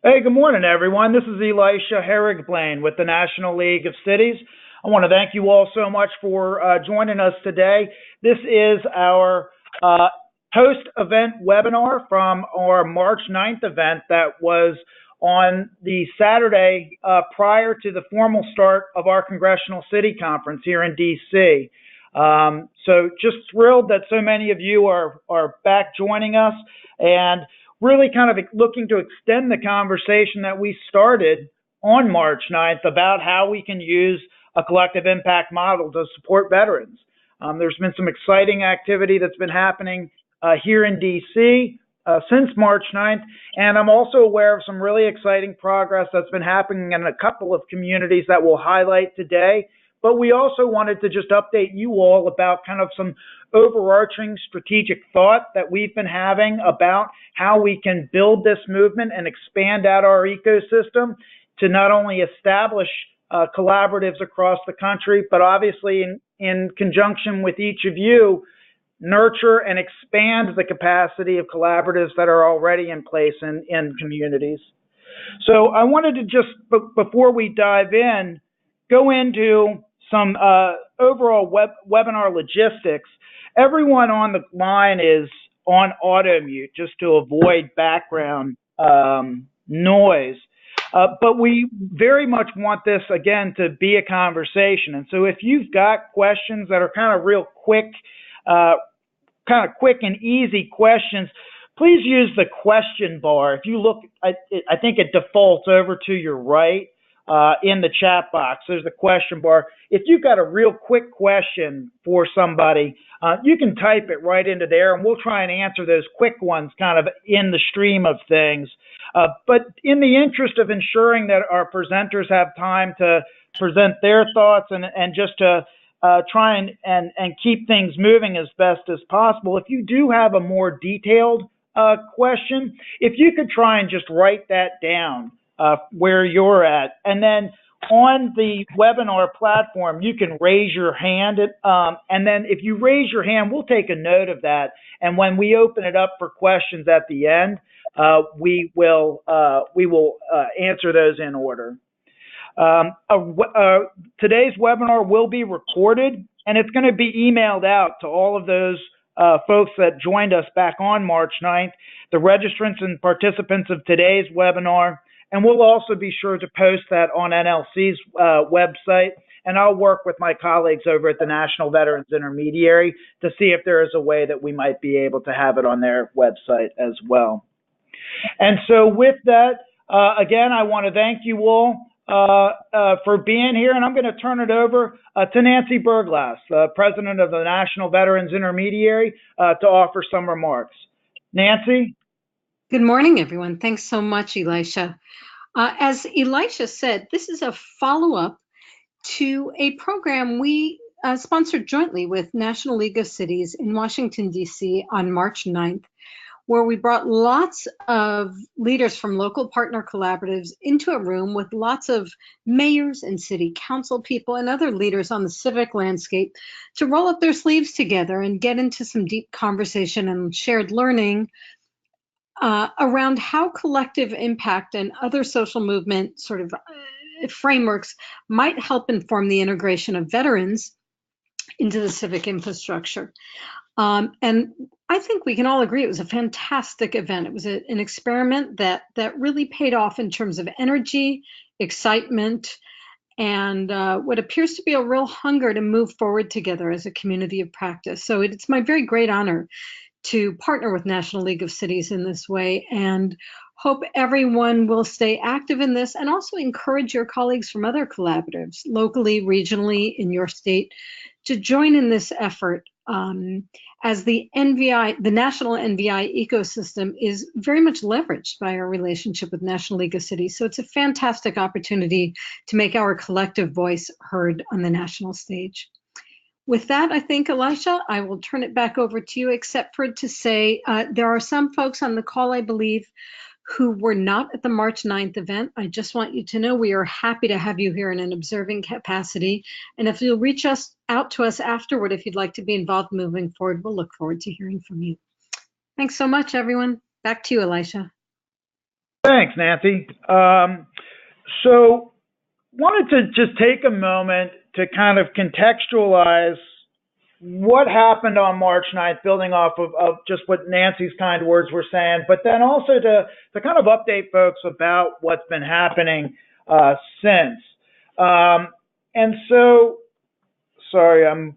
Hey, good morning, everyone. This is Elisha Herrick-Blaine with the National League of Cities. I want to thank you all so much for joining us today. This is our post-event webinar from our March 9th event that was on the Saturday prior to the formal start of our Congressional City Conference here in D.C. So just thrilled that so many of you are back joining us, and really kind of looking to extend the conversation that we started on March 9th about how we can use a collective impact model to support veterans. There's been some exciting activity that's been happening here in DC since March 9th, and I'm also aware of some really exciting progress that's been happening in a couple of communities that we'll highlight today. But we also wanted to just update you all about kind of some overarching strategic thought that we've been having about how we can build this movement and expand out our ecosystem to not only establish collaboratives across the country, but obviously in conjunction with each of you, nurture and expand the capacity of collaboratives that are already in place in communities. So I wanted to just, before we dive in, go into some overall webinar logistics. Everyone on the line is on auto mute just to avoid background noise. But we very much want this, again, to be a conversation. And so if you've got questions that are kind of real quick, quick and easy questions, please use the question bar. If you look, I think it defaults over to your right. In the chat box, there's the question bar. If you've got a real quick question for somebody, you can type it right into there, and we'll try and answer those quick ones kind of in the stream of things. But in the interest of ensuring that our presenters have time to present their thoughts and just to try and keep things moving as best as possible, if you do have a more detailed question, if you could try and just write that down where you're at. And then on the webinar platform, you can raise your hand. And then if you raise your hand, we'll take a note of that. And when we open it up for questions at the end, we will answer those in order. Today's webinar will be recorded, and it's going to be emailed out to all of those folks that joined us back on March 9th, the registrants and participants of today's webinar. And we'll also be sure to post that on NLC's website. And I'll work with my colleagues over at the National Veterans Intermediary to see if there is a way that we might be able to have it on their website as well. And so with that, again, I want to thank you all for being here. And I'm going to turn it over to Nancy Berglas, the president of the National Veterans Intermediary, to offer some remarks. Nancy? Good morning, everyone. Thanks so much, Elisha. As Elisha said, this is a follow-up to a program we sponsored jointly with National League of Cities in Washington, D.C. on March 9th, where we brought lots of leaders from local partner collaboratives into a room with lots of mayors and city council people and other leaders on the civic landscape to roll up their sleeves together and get into some deep conversation and shared learning around how collective impact and other social movement sort of frameworks might help inform the integration of veterans into the civic infrastructure. And I think we can all agree it was a fantastic event. It was an experiment that really paid off in terms of energy, excitement, and what appears to be a real hunger to move forward together as a community of practice. So it's my very great honor to partner with National League of Cities in this way, and hope everyone will stay active in this and also encourage your colleagues from other collaboratives, locally, regionally, in your state, to join in this effort as the NVI, the national NVI ecosystem is very much leveraged by our relationship with National League of Cities. So it's a fantastic opportunity to make our collective voice heard on the national stage. With that, I think, Elisha, I will turn it back over to you, except for to say there are some folks on the call, I believe, who were not at the March 9th event. I just want you to know we are happy to have you here in an observing capacity. And if you'll reach out to us afterward, if you'd like to be involved moving forward, we'll look forward to hearing from you. Thanks so much, everyone. Back to you, Elisha. Thanks, Nancy. So wanted to just take a moment to kind of contextualize what happened on March 9th, building off of just what Nancy's kind words were saying, but then also to kind of update folks about what's been happening since. And so, sorry,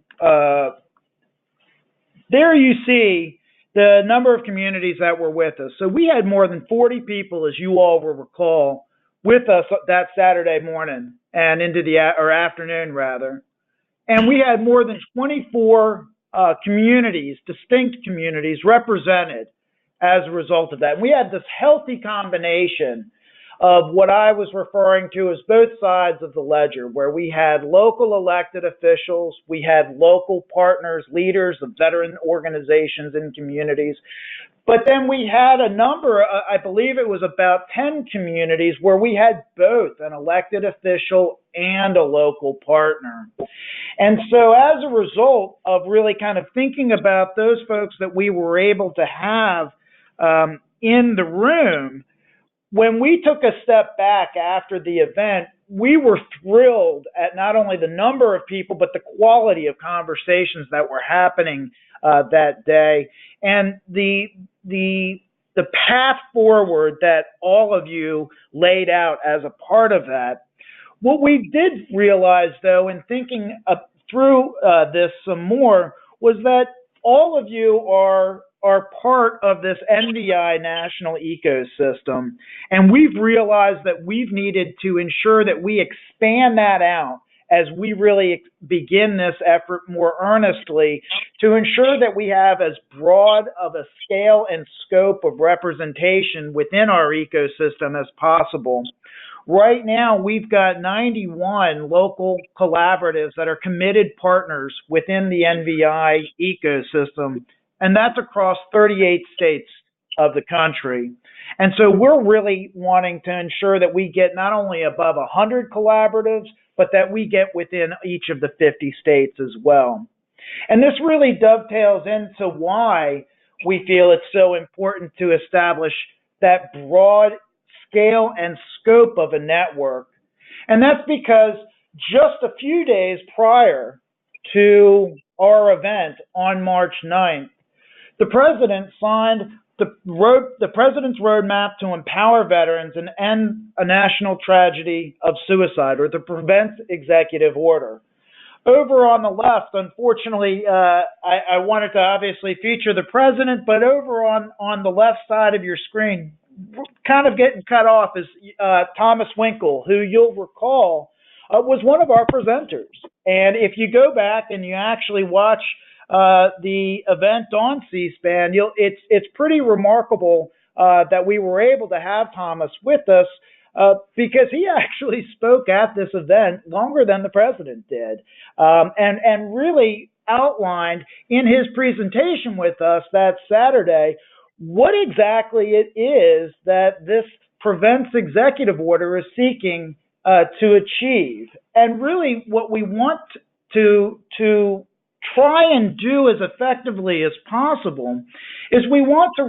there you see the number of communities that were with us. So we had more than 40 people, as you all will recall, with us that Saturday morning and into the or afternoon rather. And we had more than 24 communities, distinct communities, represented as a result of that. And we had this healthy combination of what I was referring to as both sides of the ledger, where we had local elected officials, we had local partners, leaders of veteran organizations and communities. But then we had a number, I believe it was about 10 communities where we had both an elected official and a local partner. And so as a result of really kind of thinking about those folks that we were able to have in the room, when we took a step back after the event, we were thrilled at not only the number of people, but the quality of conversations that were happening that day, and the path forward that all of you laid out as a part of that. What we did realize, though, in thinking through this some more, was that all of you are part of this NVI national ecosystem, and we've realized that we've needed to ensure that we expand that out as we really begin this effort more earnestly to ensure that we have as broad of a scale and scope of representation within our ecosystem as possible. Right now, we've got 91 local collaboratives that are committed partners within the NVI ecosystem, and that's across 38 states of the country. And so we're really wanting to ensure that we get not only above 100 collaboratives, but that we get within each of the 50 states as well. And this really dovetails into why we feel it's so important to establish that broad scale and scope of a network. And that's because just a few days prior to our event on March 9th, the president signed the president's roadmap to empower veterans and end a national tragedy of suicide, or the Prevent Executive Order. Over on the left, unfortunately, I wanted to obviously feature the president, but over on the left side of your screen, kind of getting cut off, is Thomas Winkle, who you'll recall was one of our presenters. And if you go back and you actually watch the event on C-SPAN, it's pretty remarkable that we were able to have Thomas with us because he actually spoke at this event longer than the president did, and really outlined in his presentation with us that Saturday what exactly it is that this Prevents Executive Order is seeking to achieve. And really what we want to try and do as effectively as possible is we want to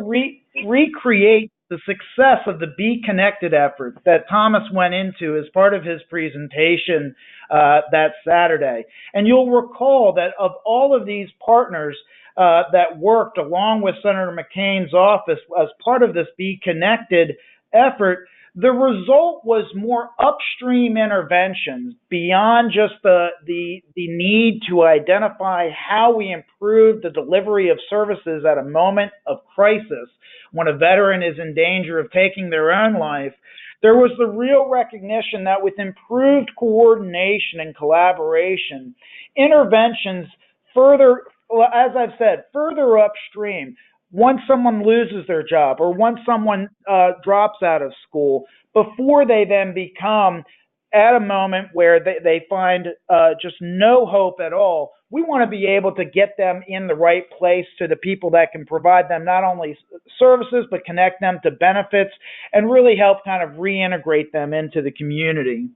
recreate the success of the Be Connected effort that Thomas went into as part of his presentation that Saturday. And you'll recall that of all of these partners that worked along with Senator McCain's office as part of this Be Connected effort, the result was more upstream interventions beyond just the need to identify how we improve the delivery of services at a moment of crisis when a veteran is in danger of taking their own life. There was the real recognition that with improved coordination and collaboration, interventions further, as I've said, further upstream, once someone loses their job or once someone drops out of school, before they then become at a moment where they find just no hope at all, we want to be able to get them in the right place to the people that can provide them not only services, but connect them to benefits and really help kind of reintegrate them into the community.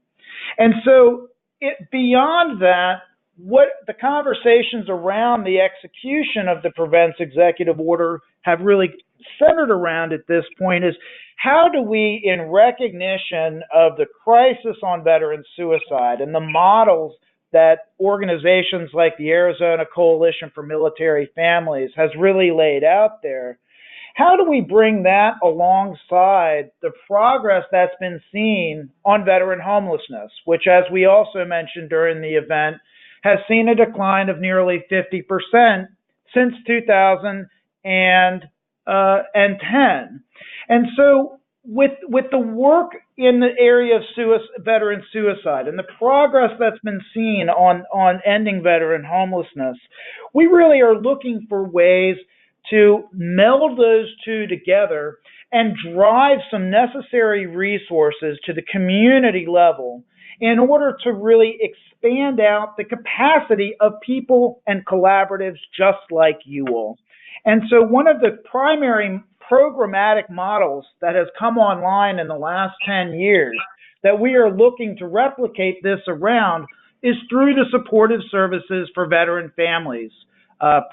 And so beyond that, what the conversations around the execution of the Prevents Executive Order have really centered around at this point is how do we, in recognition of the crisis on veteran suicide and the models that organizations like the Arizona Coalition for Military Families has really laid out there, how do we bring that alongside the progress that's been seen on veteran homelessness, which, as we also mentioned during the event, has seen a decline of nearly 50% since 2010. And so with the work in the area of veteran suicide and the progress that's been seen on ending veteran homelessness, we really are looking for ways to meld those two together and drive some necessary resources to the community level in order to really expand out the capacity of people and collaboratives just like you all. And so one of the primary programmatic models that has come online in the last 10 years that we are looking to replicate this around is through the Supportive Services for Veteran Families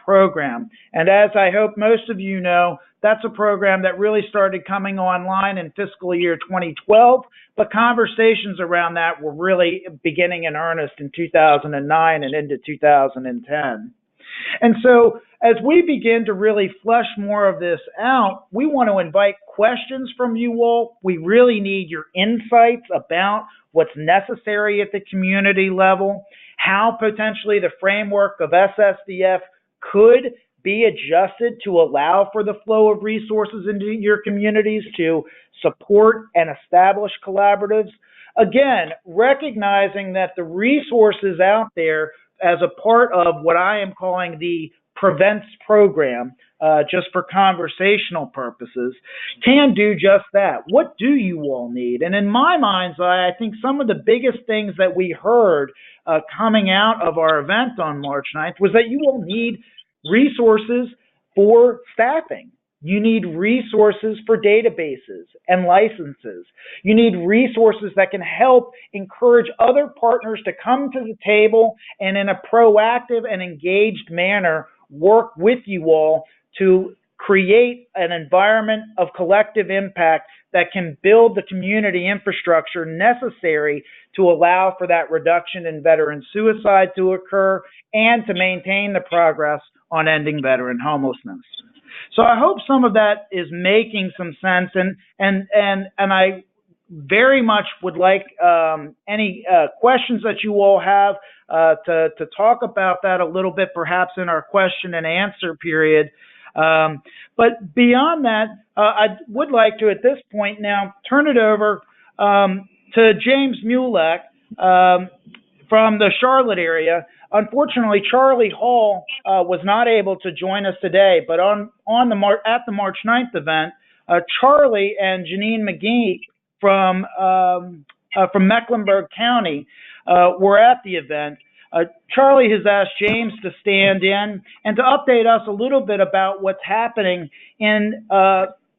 program. And as I hope most of you know, that's a program that really started coming online in fiscal year 2012, but conversations around that were really beginning in earnest in 2009 and into 2010. And so as we begin to really flesh more of this out, we want to invite questions from you all. We really need your insights about what's necessary at the community level, how potentially the framework of SSVF could be adjusted to allow for the flow of resources into your communities to support and establish collaboratives. Again, recognizing that the resources out there as a part of what I am calling the Prevents program, just for conversational purposes, can do just that. What do you all need? And in my mind's eye, I think some of the biggest things that we heard coming out of our event on March 9th was that you all need resources for staffing. You need resources for databases and licenses. You need resources that can help encourage other partners to come to the table and in a proactive and engaged manner work with you all to create an environment of collective impact that can build the community infrastructure necessary to allow for that reduction in veteran suicide to occur and to maintain the progress on ending veteran homelessness. So I hope some of that is making some sense, and I very much would like any questions that you all have to talk about that a little bit, perhaps in our question and answer period. But beyond that, I would like to, at this point now, turn it over to James Mulek from the Charlotte area. Unfortunately, Charlie Hall was not able to join us today, but at the March 9th event, Charlie and Janine McGee from Mecklenburg County were at the event. Charlie has asked James to stand in and to update us a little bit about what's happening in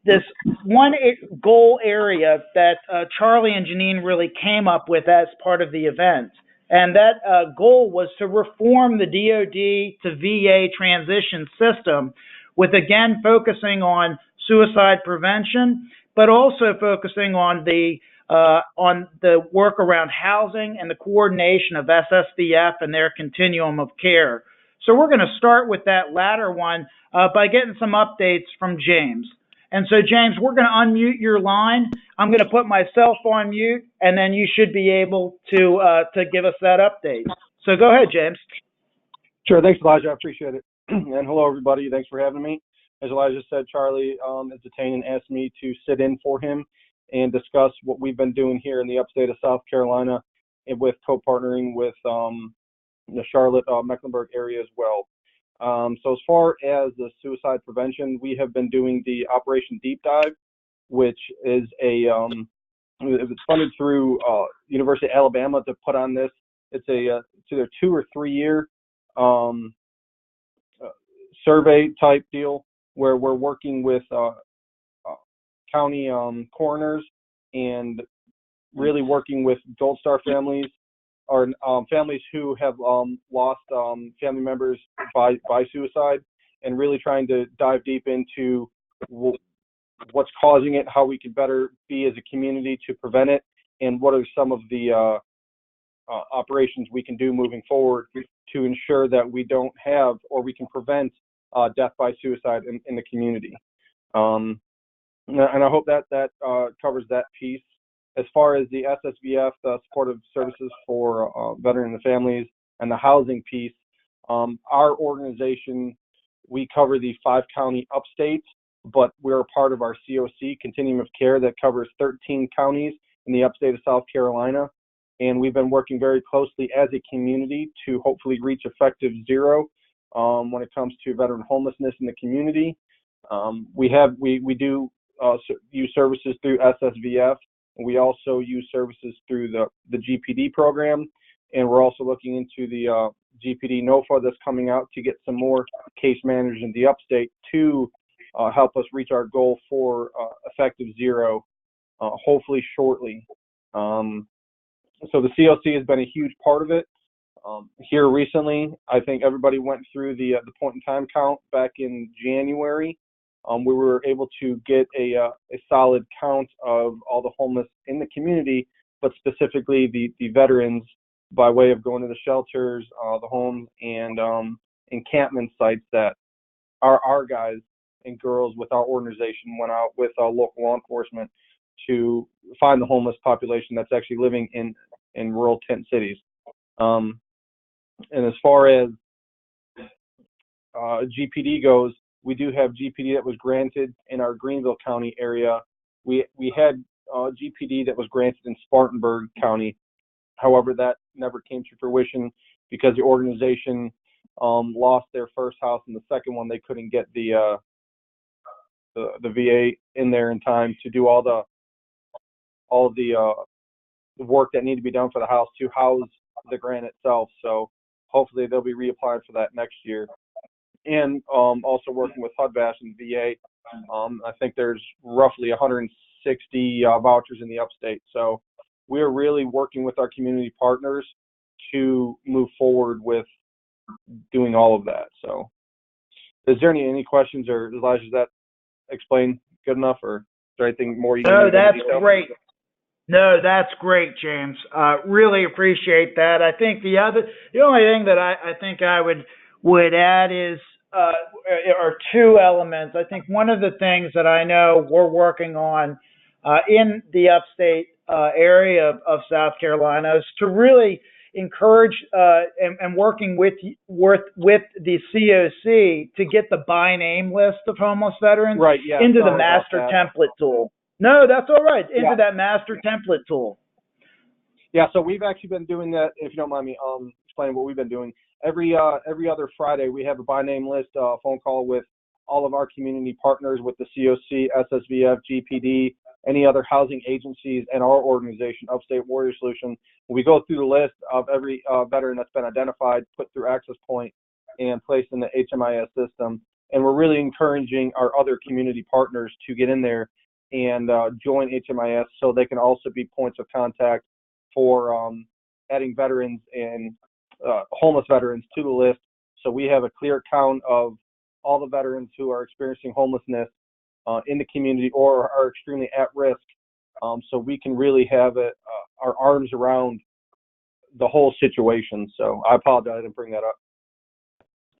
this one goal area that Charlie and Janine really came up with as part of the event. And that goal was to reform the DoD to VA transition system with, again, focusing on suicide prevention, but also focusing on the work around housing and the coordination of SSVF and their continuum of care. So we're going to start with that latter one by getting some updates from James. And so, James, we're going to unmute your line. I'm going to put myself on mute, and then you should be able to give us that update. So go ahead, James. Sure. Thanks, Elijah. I appreciate it. And hello, everybody. Thanks for having me. As Elijah said, Charlie is detained and asked me to sit in for him and discuss what we've been doing here in the upstate of South Carolina and with co-partnering with the Charlotte, Mecklenburg area as well. So as far as the suicide prevention, we have been doing the Operation Deep Dive, which is it was funded through University of Alabama to put on this. It's either 2 or 3 year survey type deal where we're working with county coroners and really working with Gold Star families or families who have lost family members by suicide, and really trying to dive deep into what's causing it, how we can better be as a community to prevent it, and what are some of the operations we can do moving forward to ensure that we don't have, or we can prevent death by suicide in the community. And I hope that covers that piece. As far as the SSVF, the supportive services for veteran and families, and the housing piece, our organization, we cover the 5-county upstate, but we're a part of our COC, Continuum of Care, that covers 13 counties in the upstate of South Carolina. And we've been working very closely as a community to hopefully reach effective zero when it comes to veteran homelessness in the community. We do use services through SSVF. We also use services through the GPD program, and we're also looking into the GPD NOFA that's coming out to get some more case managers in the upstate to help us reach our goal for effective zero, hopefully shortly. So the COC has been a huge part of it. Here recently, I think everybody went through the point in time count back in January. We were able to get a solid count of all the homeless in the community, but specifically the veterans, by way of going to the shelters, the homes, and encampment sites that our guys and girls with our organization went out with local law enforcement to find the homeless population that's actually living in rural tent cities. And as far as GPD goes, we do have GPD that was granted in our Greenville County area. We had GPD that was granted in Spartanburg County. However, that never came to fruition because the organization lost their first house, and the second one they couldn't get the VA in there in time to do all the work that needed to be done for the house to house the grant itself. So hopefully they'll be reapplying for that next year. And also working with HUD-VASH and VA. I think there's roughly 160 vouchers in the upstate. So we're really working with our community partners to move forward with doing all of that. So is there any questions, or Elijah, does that explain good enough, or is there anything more you No, need? that's great. No, that's great, James. Really appreciate that. I think the only thing that I think I would add is are two elements. I think one of the things that I know we're working on in the upstate area of South Carolina is to really encourage and working with the COC to get the by name list of homeless veterans into the master template tool. No, that's all right. Into that master template tool. Yeah, so we've actually been doing that. If you don't mind me explaining what we've been doing, every other Friday we have a by name list phone call with all of our community partners, with the COC, SSVF, GPD, any other housing agencies, and our organization, Upstate Warrior Solution. We go through the list of every veteran that's been identified, put through Access Point, and placed in the HMIS system. And we're really encouraging our other community partners to get in there and join HMIS so they can also be points of contact for adding veterans and homeless veterans to the list. So we have a clear count of all the veterans who are experiencing homelessness in the community or are extremely at risk, so we can really have our arms around the whole situation. So I apologize, I didn't bring that up.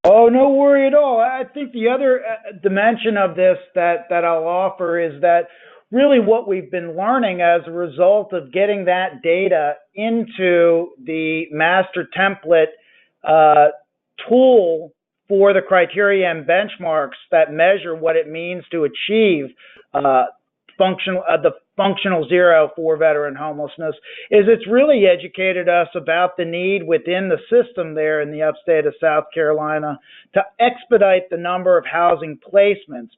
Oh, no worry at all. I think the other dimension of this that I'll offer is that really what we've been learning as a result of getting that data into the master template tool for the criteria and benchmarks that measure what it means to achieve the functional zero for veteran homelessness, is it's really educated us about the need within the system there in the upstate of South Carolina to expedite the number of housing placements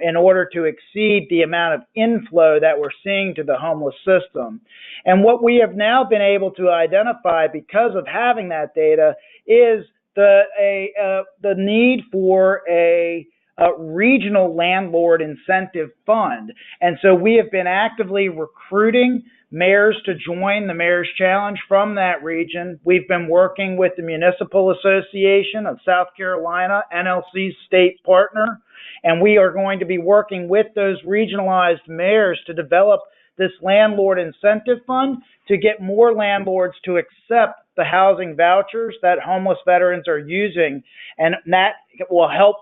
in order to exceed the amount of inflow that we're seeing to the homeless system. And what we have now been able to identify because of having that data is the need for a regional landlord incentive fund. And so we have been actively recruiting mayors to join the Mayor's Challenge from that region. We've been working with the Municipal Association of South Carolina, NLC's state partner, and we are going to be working with those regionalized mayors to develop this landlord incentive fund to get more landlords to accept the housing vouchers that homeless veterans are using, and that will help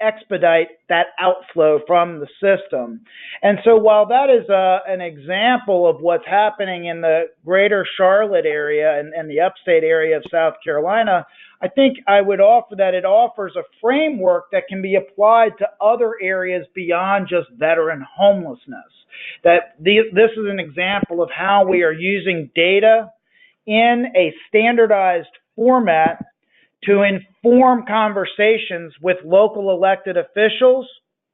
expedite that outflow from the system. And so while that is an example of what's happening in the greater Charlotte area and the upstate area of South Carolina, I think I would offer that it offers a framework that can be applied to other areas beyond just veteran homelessness. This is an example of how we are using data in a standardized format to inform conversations with local elected officials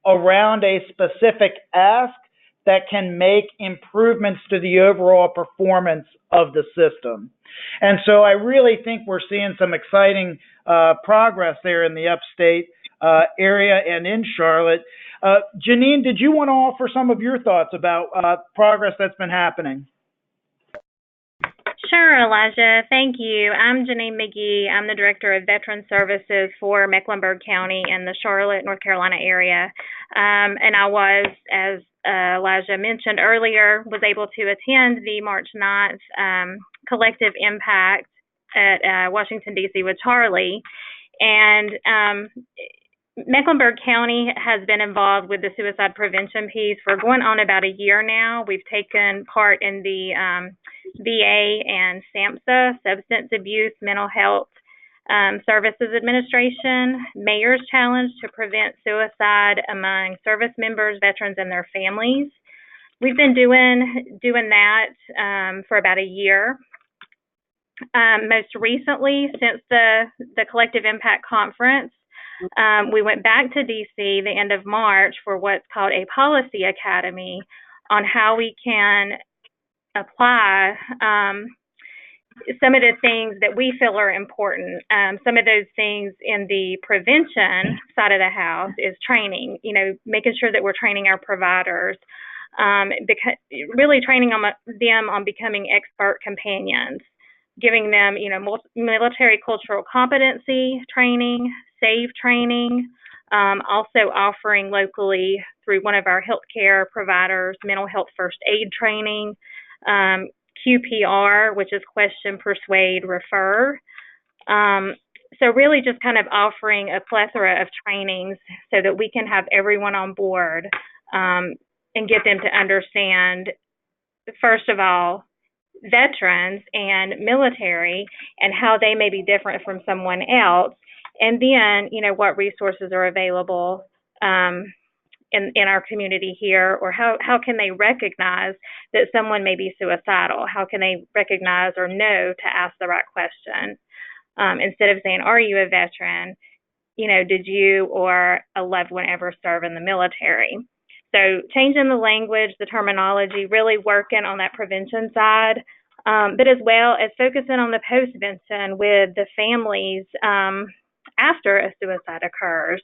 around a specific ask that can make improvements to the overall performance of the system. And so I really think we're seeing some exciting progress there in the upstate area and in Charlotte. Janine, did you want to offer some of your thoughts about progress that's been happening? Sure, Elijah. Thank you. I'm Janine McGee. I'm the Director of Veteran Services for Mecklenburg County and the Charlotte, North Carolina area. And I was, as Elijah mentioned earlier, was able to attend the March 9th Collective Impact at Washington, D.C. with Charlie. And Mecklenburg County has been involved with the suicide prevention piece for going on about a year now. We've taken part in the VA and SAMHSA, Substance Abuse Mental Health Services Administration, Mayor's Challenge to Prevent Suicide Among Service Members, Veterans, and Their Families. We've been doing that for about a year. Most recently, since the Collective Impact Conference, we went back to DC the end of March for what's called a policy academy on how we can apply some of the things that we feel are important. Some of those things in the prevention side of the house is training, making sure that we're training our providers, really training them on becoming expert companions, giving them, military cultural competency training, SAVE training, also offering locally through one of our healthcare providers, mental health first aid training, QPR, which is question, persuade, refer. So really just kind of offering a plethora of trainings so that we can have everyone on board and get them to understand, first of all, veterans and military and how they may be different from someone else. And then, what resources are available in our community here, or how can they recognize that someone may be suicidal? How can they recognize or know to ask the right question? Instead of saying, are you a veteran? Did you or a loved one ever serve in the military? So changing the language, the terminology, really working on that prevention side, but as well as focusing on the postvention with the families after a suicide occurs.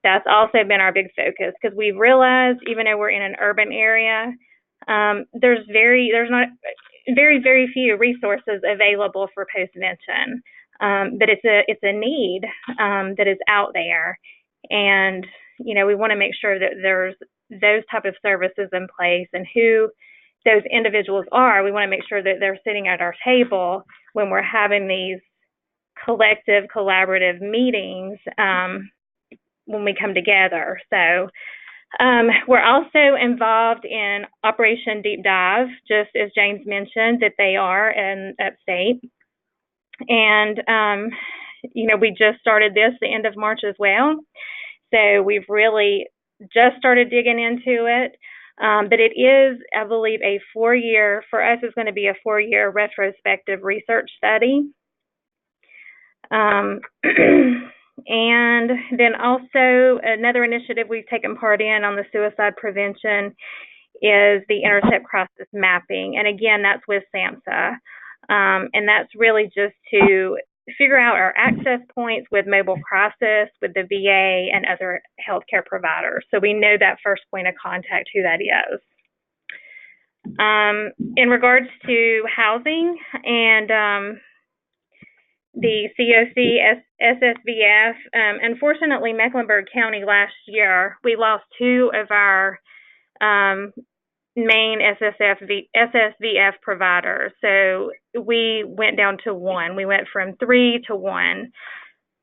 That's also been our big focus because we've realized, even though we're in an urban area, there's not very few resources available for postvention, but it's a need that is out there, and we want to make sure that there's those type of services in place, and who those individuals are. We want to make sure that they're sitting at our table when we're having these collective, collaborative meetings when we come together. So we're also involved in Operation Deep Dive, just as James mentioned that they are in upstate. And, we just started this the end of March as well. So we've really just started digging into it. But it is, I believe, for us, it's going to be a 4-year retrospective research study. And then also another initiative we've taken part in on the suicide prevention is the Intercept Crisis Mapping. And again, that's with SAMHSA. And that's really just to figure out our access points with mobile crisis, with the VA and other healthcare providers. So we know that first point of contact, who that is. In regards to housing and the COC SSVF, unfortunately, Mecklenburg County last year, we lost two of our main SSVF providers. So we went down to one. We went from 3 to 1,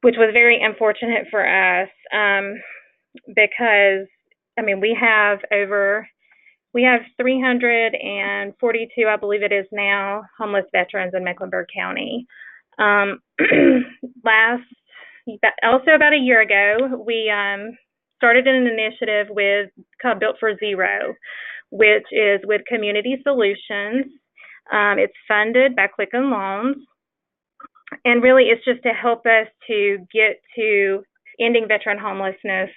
which was very unfortunate for us because, I mean, we have 342, I believe it is now, homeless veterans in Mecklenburg County. About a year ago, we started an initiative called Built for Zero, which is with Community Solutions. It's funded by Quicken Loans, and really it's just to help us to get to ending veteran homelessness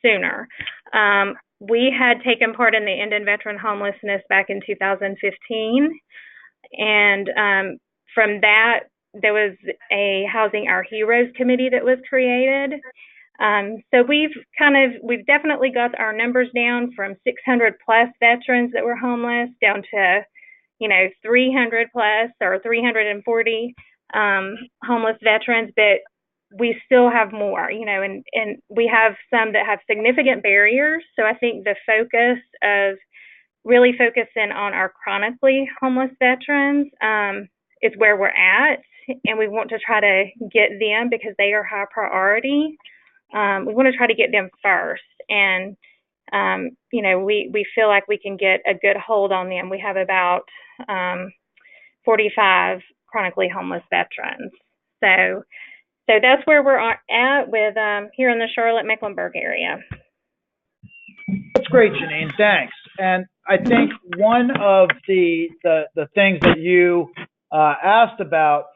sooner. We had taken part in the Ending Veteran Homelessness back in 2015, and from that, there was a Housing Our Heroes committee that was created. So we've definitely got our numbers down from 600 plus veterans that were homeless down to, 300 plus or 340 homeless veterans, but we still have more, and we have some that have significant barriers. So I think the focus of really focusing on our chronically homeless veterans is where we're at, and we want to try to get them because they are high priority. We want to try to get them first, and we feel like we can get a good hold on them. We have about 45 chronically homeless veterans. So that's where we're at with here in the Charlotte-Mecklenburg area. That's great, Janine. Thanks. And I think one of the things that you asked about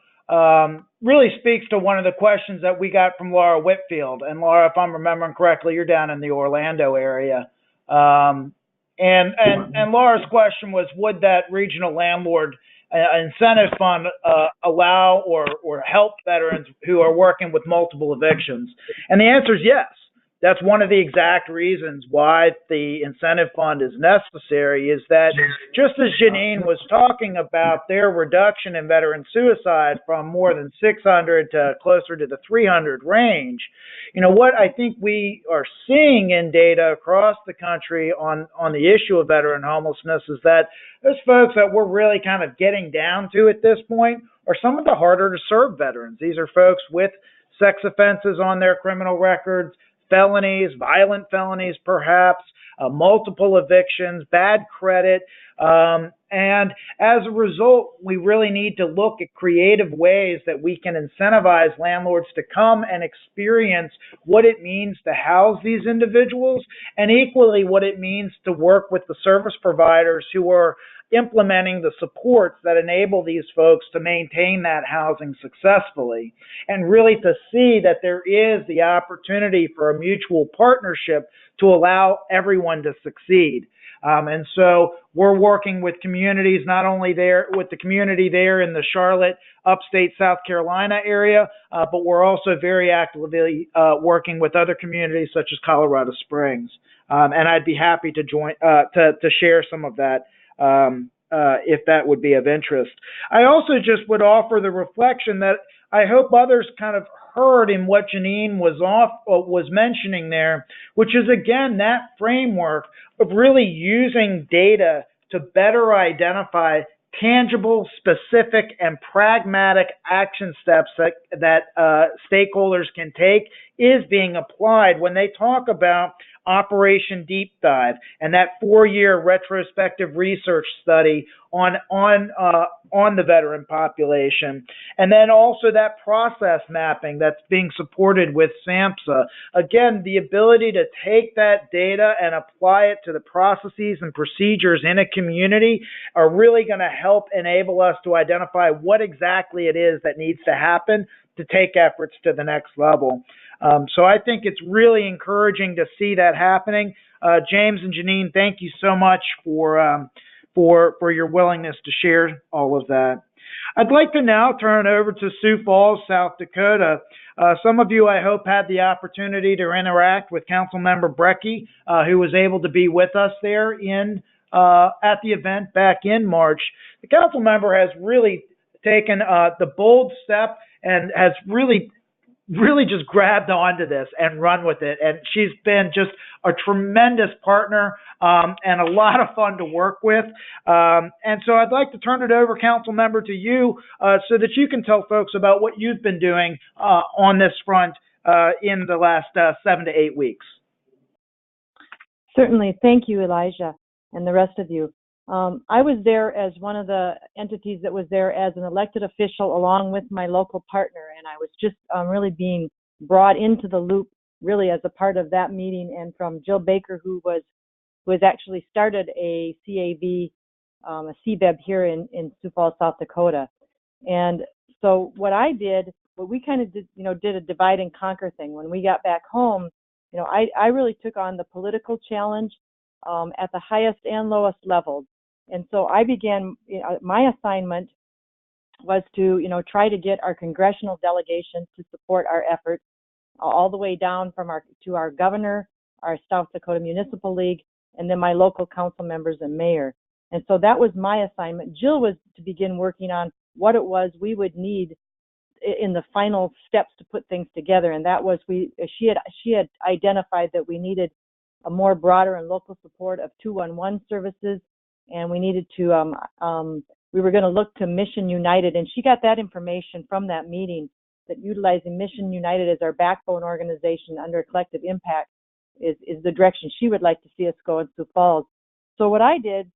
really speaks to one of the questions that we got from Laura Whitfield. And Laura, if I'm remembering correctly, you're down in the Orlando area. And Laura's question was, would that regional landlord incentive fund allow or help veterans who are working with multiple evictions? And the answer is yes. That's one of the exact reasons why the incentive fund is necessary, is that just as Janine was talking about their reduction in veteran suicide from more than 600 to closer to the 300 range, what I think we are seeing in data across the country on the issue of veteran homelessness is that those folks that we're really kind of getting down to at this point are some of the harder to serve veterans. These are folks with sex offenses on their criminal records, felonies, violent felonies perhaps, multiple evictions, bad credit, and as a result, we really need to look at creative ways that we can incentivize landlords to come and experience what it means to house these individuals, and equally what it means to work with the service providers who are implementing the supports that enable these folks to maintain that housing successfully, and really to see that there is the opportunity for a mutual partnership to allow everyone to succeed. And so we're working with communities, not only there with the community there in the Charlotte, upstate South Carolina area, but we're also very actively working with other communities such as Colorado Springs. And I'd be happy to join to share some of that if that would be of interest. I also just would offer the reflection that I hope others kind of heard in what Janine was mentioning there, which is, again, that framework of really using data to better identify tangible, specific, and pragmatic action steps that stakeholders can take is being applied when they talk about Operation Deep Dive and that 4-year retrospective research study on the veteran population, and then also that process mapping that's being supported with SAMHSA. Again, the ability to take that data and apply it to the processes and procedures in a community are really going to help enable us to identify what exactly it is that needs to happen to take efforts to the next level. So I think it's really encouraging to see that happening. James and Janine, thank you so much for your willingness to share all of that. I'd like to now turn it over to Sioux Falls, South Dakota. Some of you, I hope, had the opportunity to interact with Councilmember Brecky, who was able to be with us there in at the event back in March, the council member has really taken the bold step and has really just grabbed onto this and run with it. And she's been just a tremendous partner and a lot of fun to work with. And so I'd like to turn it over, council member, to you so that you can tell folks about what you've been doing on this front in the last 7 to 8 weeks. Certainly. Thank you, Elijah, and the rest of you. I was there as one of the entities that was there as an elected official along with my local partner, and I was just really being brought into the loop really as a part of that meeting, and from Jill Baker, who has actually started a CAV, a CBEB here in Sioux Falls, South Dakota. And so what we kind of did, did a divide and conquer thing. When we got back home, I really took on the political challenge at the highest and lowest levels. And so I began, my assignment was to, try to get our congressional delegation to support our efforts all the way down to our governor, our South Dakota Municipal League, and then my local council members and mayor. And so that was my assignment. Jill was to begin working on what it was we would need in the final steps to put things together. And that was, she had identified that we needed a more broader and local support of 211 services. And we needed to, we were going to look to Mission United. And she got that information from that meeting, that utilizing Mission United as our backbone organization under collective impact is the direction she would like to see us go in Sioux Falls. So what I did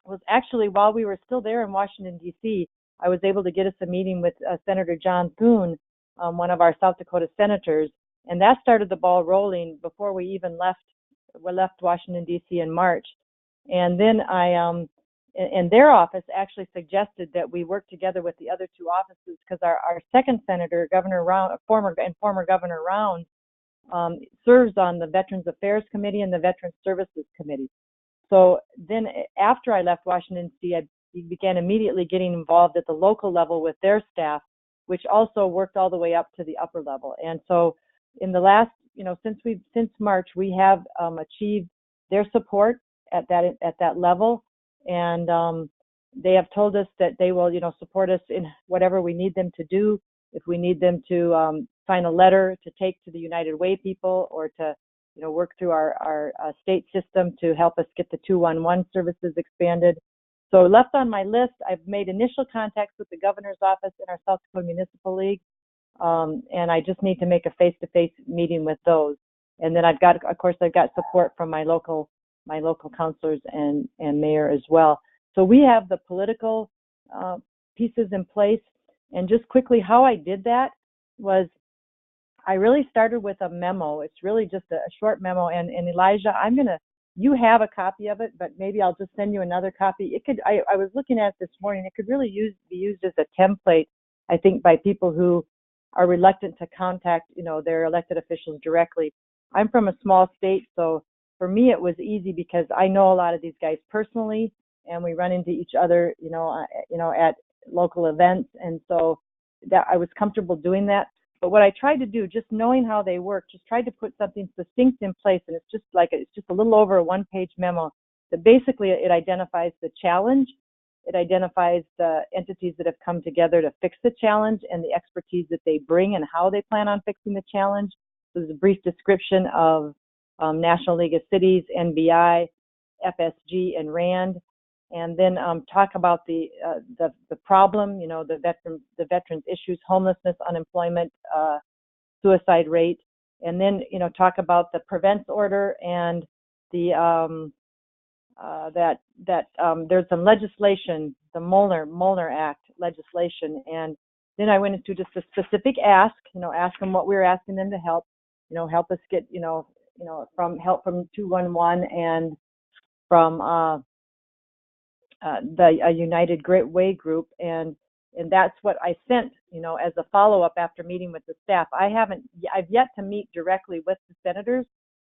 was actually, while we were still there in Washington, D.C., I was able to get us a meeting with Senator John Thune, one of our South Dakota senators. And that started the ball rolling before we even left Washington, D.C. in March. And then and their office actually suggested that we work together with the other two offices, because our second senator, Governor Round, former Governor Round, serves on the Veterans Affairs Committee and the Veterans Services Committee. So then after I left Washington, D.C., I began immediately getting involved at the local level with their staff, which also worked all the way up to the upper level. And so in the last, since March, we have achieved their support at that level, and they have told us that they will, support us in whatever we need them to do. If we need them to sign a letter to take to the United Way people, or to, work through our state system to help us get the 211 services expanded. So left on my list, I've made initial contacts with the governor's office and our South Dakota Municipal League, and I just need to make a face-to-face meeting with those. And then I've got support from my local councilors and mayor as well. So we have the political pieces in place. And just quickly, how I did that was I really started with a memo. It's really just a short memo. And Elijah, you have a copy of it, but maybe I'll just send you another copy. I was looking at it this morning. It could really be used as a template, I think, by people who are reluctant to contact, their elected officials directly. I'm from a small state, so for me it was easy because I know a lot of these guys personally, and we run into each other, at local events, and so that I was comfortable doing that. But what I tried to do, just knowing how they work, just tried to put something succinct in place, and it's just a little over a one-page memo that basically it identifies the challenge, it identifies the entities that have come together to fix the challenge and the expertise that they bring and how they plan on fixing the challenge. There's a brief description of National League of Cities, NBI, FSG, and RAND, and then talk about the problem, the veterans issues, homelessness, unemployment, suicide rate, and then talk about the prevents order and the there's some legislation, the Molnar Act legislation, and then I went into just a specific ask them what we were asking them to help, help us get from help from 211 and from the United Great Way group, and that's what I sent, as a follow-up after meeting with the staff. I've yet to meet directly with the senators,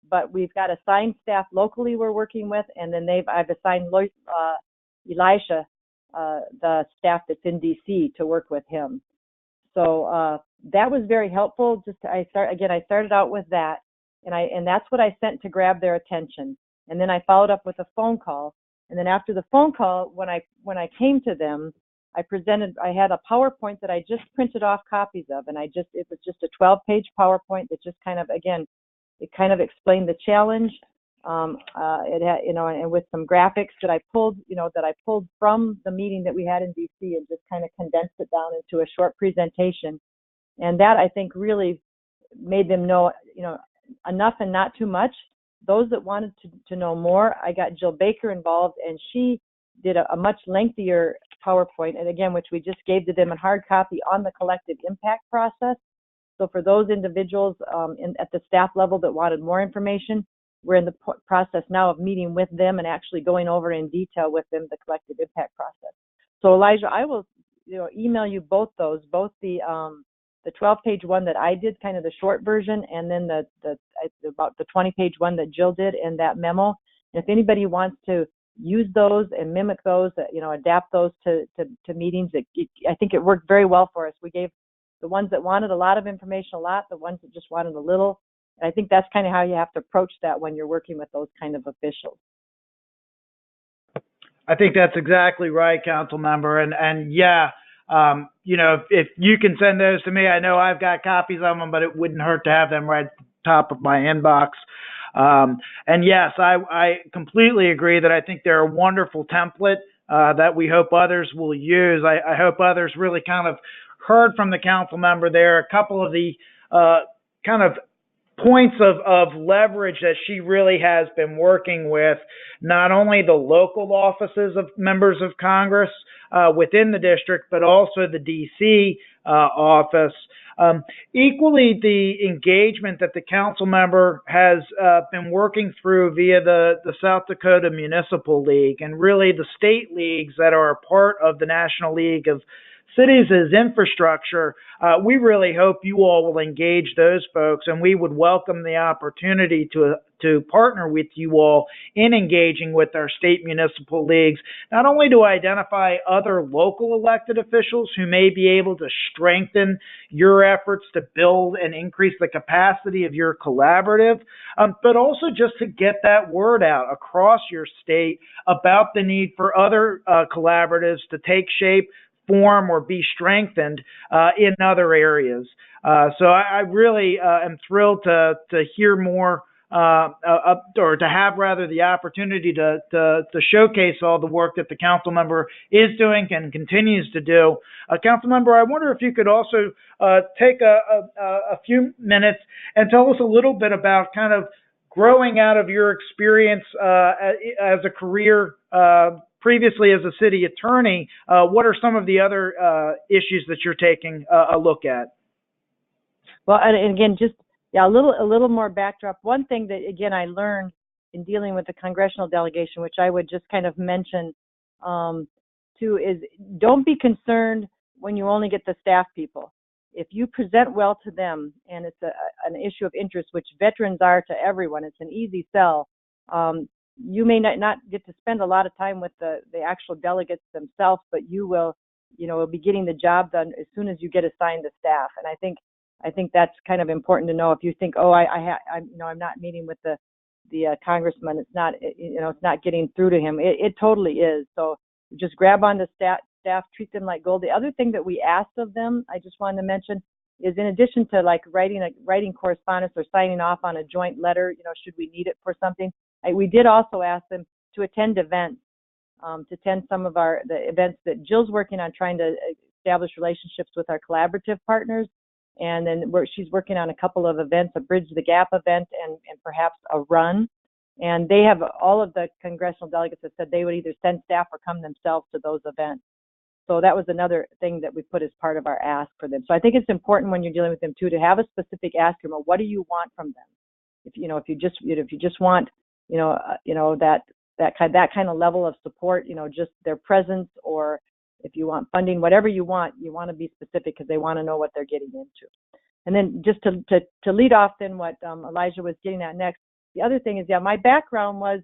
but we've got assigned staff locally we're working with, and then I've assigned Elisha, the staff that's in DC, to work with him. So that was very helpful. I started out with that, and that's what I sent to grab their attention, and then I followed up with a phone call. And then after the phone call, when I came to them, I had a PowerPoint that I just printed off copies of, and it was just a 12-page PowerPoint that just kind of, again, it kind of explained the challenge. It had, and with some graphics that I pulled from the meeting that we had in DC, and just kind of condensed it down into a short presentation. And that, I think, really made them know, enough and not too much. Those that wanted to know more, I got Jill Baker involved, and she did a much lengthier PowerPoint, and again, which we just gave to them in hard copy on the collective impact process. So for those individuals at the staff level that wanted more information, we're in the process now of meeting with them and actually going over in detail with them the collective impact process. So Elijah, I will email you both those, both the 12-page one that I did, kind of the short version, and then about the 20-page one that Jill did in that memo. And if anybody wants to use those and mimic those, adapt those to meetings, I think it worked very well for us. We gave the ones that wanted a lot of information a lot, the ones that just wanted a little. And I think that's kind of how you have to approach that when you're working with those kind of officials. I think that's exactly right, Council Member. And yeah, if you can send those to me, I know I've got copies of them, but it wouldn't hurt to have them right at the top of my inbox. And yes, I completely agree that I think they're a wonderful template that we hope others will use. I hope others really kind of heard from the council member there a couple of the kind of points of leverage that she really has been working with, not only the local offices of members of Congress within the district, but also the DC office. Equally, the engagement that the council member has been working through via the South Dakota Municipal League, and really the state leagues that are a part of the National League of Cities as infrastructure. We really hope you all will engage those folks, and we would welcome the opportunity to partner with you all in engaging with our state municipal leagues, not only to identify other local elected officials who may be able to strengthen your efforts to build and increase the capacity of your collaborative, but also just to get that word out across your state about the need for other collaboratives to take shape, form, or be strengthened in other areas. So I really am thrilled to hear more, or to have rather the opportunity to showcase all the work that the council member is doing and continues to do. Council member, I wonder if you could also take a few minutes and tell us a little bit about kind of growing out of your experience as a career previously as a city attorney. What are some of the other issues that you're taking a look at? Well, and again, just a little more backdrop. One thing that, again, I learned in dealing with the congressional delegation, which I would just kind of mention too, is don't be concerned when you only get the staff people. If you present well to them, and it's an issue of interest, which veterans are to everyone, it's an easy sell. You may not get to spend a lot of time with the actual delegates themselves, but you will be getting the job done as soon as you get assigned the staff. And I think that's kind of important to know. If you think, oh, I'm not meeting with the congressman, it's not getting through to him. It totally is. So just grab on the staff, treat them like gold. The other thing that we asked of them, I just wanted to mention, is in addition to like writing correspondence or signing off on a joint letter, should we need it for something, we did also ask them to attend events, to attend some of the events that Jill's working on, trying to establish relationships with our collaborative partners. And then she's working on a couple of events, a Bridge the Gap event and perhaps a run. And they have, all of the congressional delegates have said they would either send staff or come themselves to those events. So that was another thing that we put as part of our ask for them. So I think it's important when you're dealing with them too, to have a specific ask them, well, what do you want from them? If you just want, that kind of level of support, just their presence, or if you want funding, whatever you want to be specific, because they want to know what they're getting into. And then just to lead off then what Elijah was getting at next, the other thing is, my background was,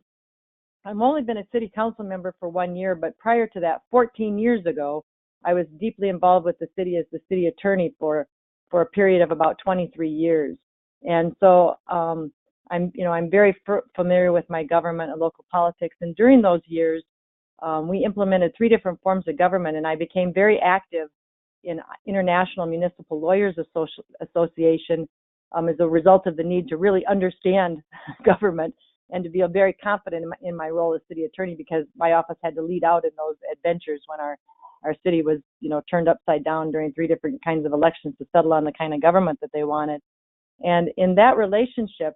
I've only been a city council member for 1 year, but prior to that, 14 years ago, I was deeply involved with the city as the city attorney for a period of about 23 years. And so I'm very familiar with my government and local politics. And during those years, we implemented 3 different forms of government, and I became very active in International Municipal Lawyers Association as a result of the need to really understand government and to be very confident in my role as city attorney, because my office had to lead out in those adventures when our city was, turned upside down during 3 different kinds of elections to settle on the kind of government that they wanted. And in that relationship,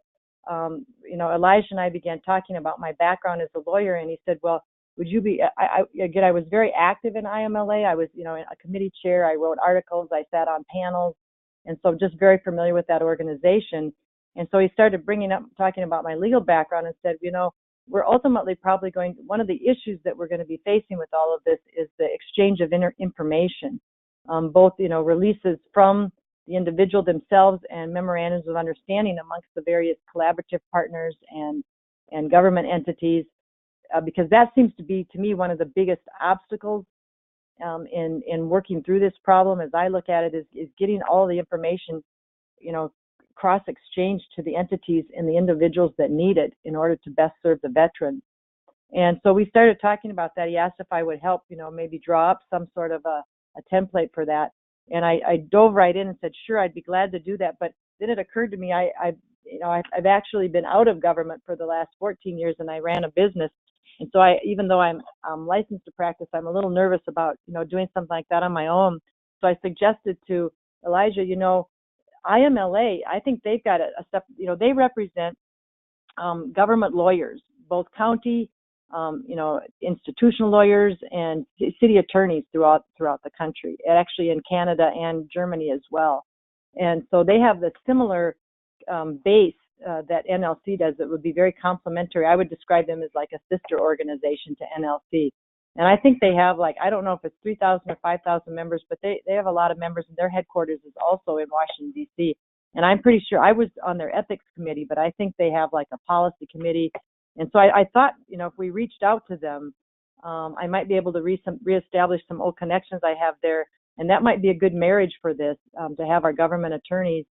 Elijah and I began talking about my background as a lawyer, and he said, well, would you be, I was very active in IMLA. I was, a committee chair. I wrote articles. I sat on panels. And so just very familiar with that organization. And so he started talking about my legal background and said, we're ultimately probably one of the issues that we're going to be facing with all of this is the exchange of information, both, releases from the individual themselves and memorandums of understanding amongst the various collaborative partners and government entities, because that seems to be, to me, one of the biggest obstacles in working through this problem, as I look at it, is getting all the information, cross-exchanged to the entities and the individuals that need it in order to best serve the veterans. And so we started talking about that. He asked if I would help, maybe draw up some sort of a template for that. And I dove right in and said, sure, I'd be glad to do that. But then it occurred to me, I've actually been out of government for the last 14 years, and I ran a business. And so even though I'm licensed to practice, I'm a little nervous about, doing something like that on my own. So I suggested to Elijah, IMLA, I think they've got a step, they represent government lawyers, both county, institutional lawyers and city attorneys throughout the country, actually in Canada and Germany as well. And so they have the similar base that NLC does that would be very complementary. I would describe them as like a sister organization to NLC. And I think they have I don't know if it's 3,000 or 5,000 members, but they have a lot of members, and their headquarters is also in Washington, D.C. And I'm pretty sure I was on their ethics committee, but I think they have a policy committee. And so I thought, if we reached out to them, I might be able to reestablish some old connections I have there. And that might be a good marriage for this, to have our government attorneys.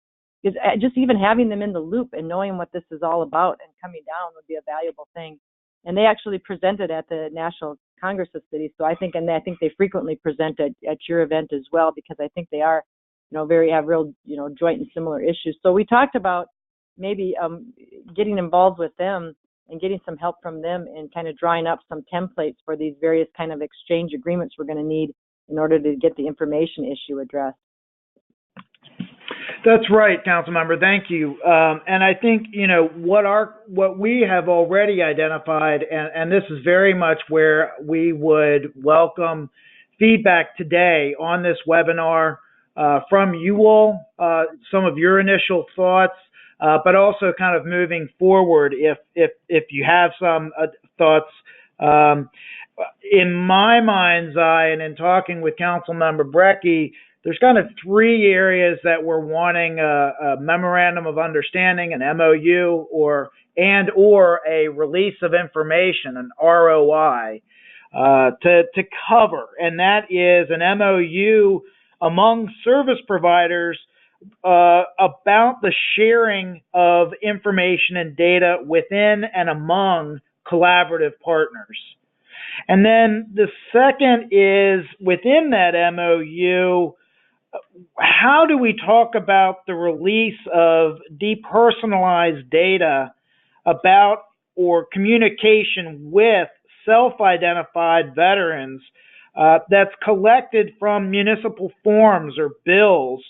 Because just even having them in the loop and knowing what this is all about and coming down would be a valuable thing. And they actually presented at the National Congress of Cities. So I think they frequently present at your event as well, because I think they are, have real, joint and similar issues. So we talked about maybe getting involved with them and getting some help from them and kind of drawing up some templates for these various kind of exchange agreements we're going to need in order to get the information issue addressed. That's right, Councilmember. Thank you. And I think, what we have already identified, and this is very much where we would welcome feedback today on this webinar from you all, some of your initial thoughts, but also kind of moving forward if you have some thoughts. In my mind's eye, and in talking with Councilmember Brecky, there's kind of 3 areas that we're wanting a memorandum of understanding, an MOU, or a release of information, an ROI, to cover, and that is an MOU among service providers about the sharing of information and data within and among collaborative partners. And then the second is, within that MOU, how do we talk about the release of depersonalized data about or communication with self-identified veterans that's collected from municipal forms or bills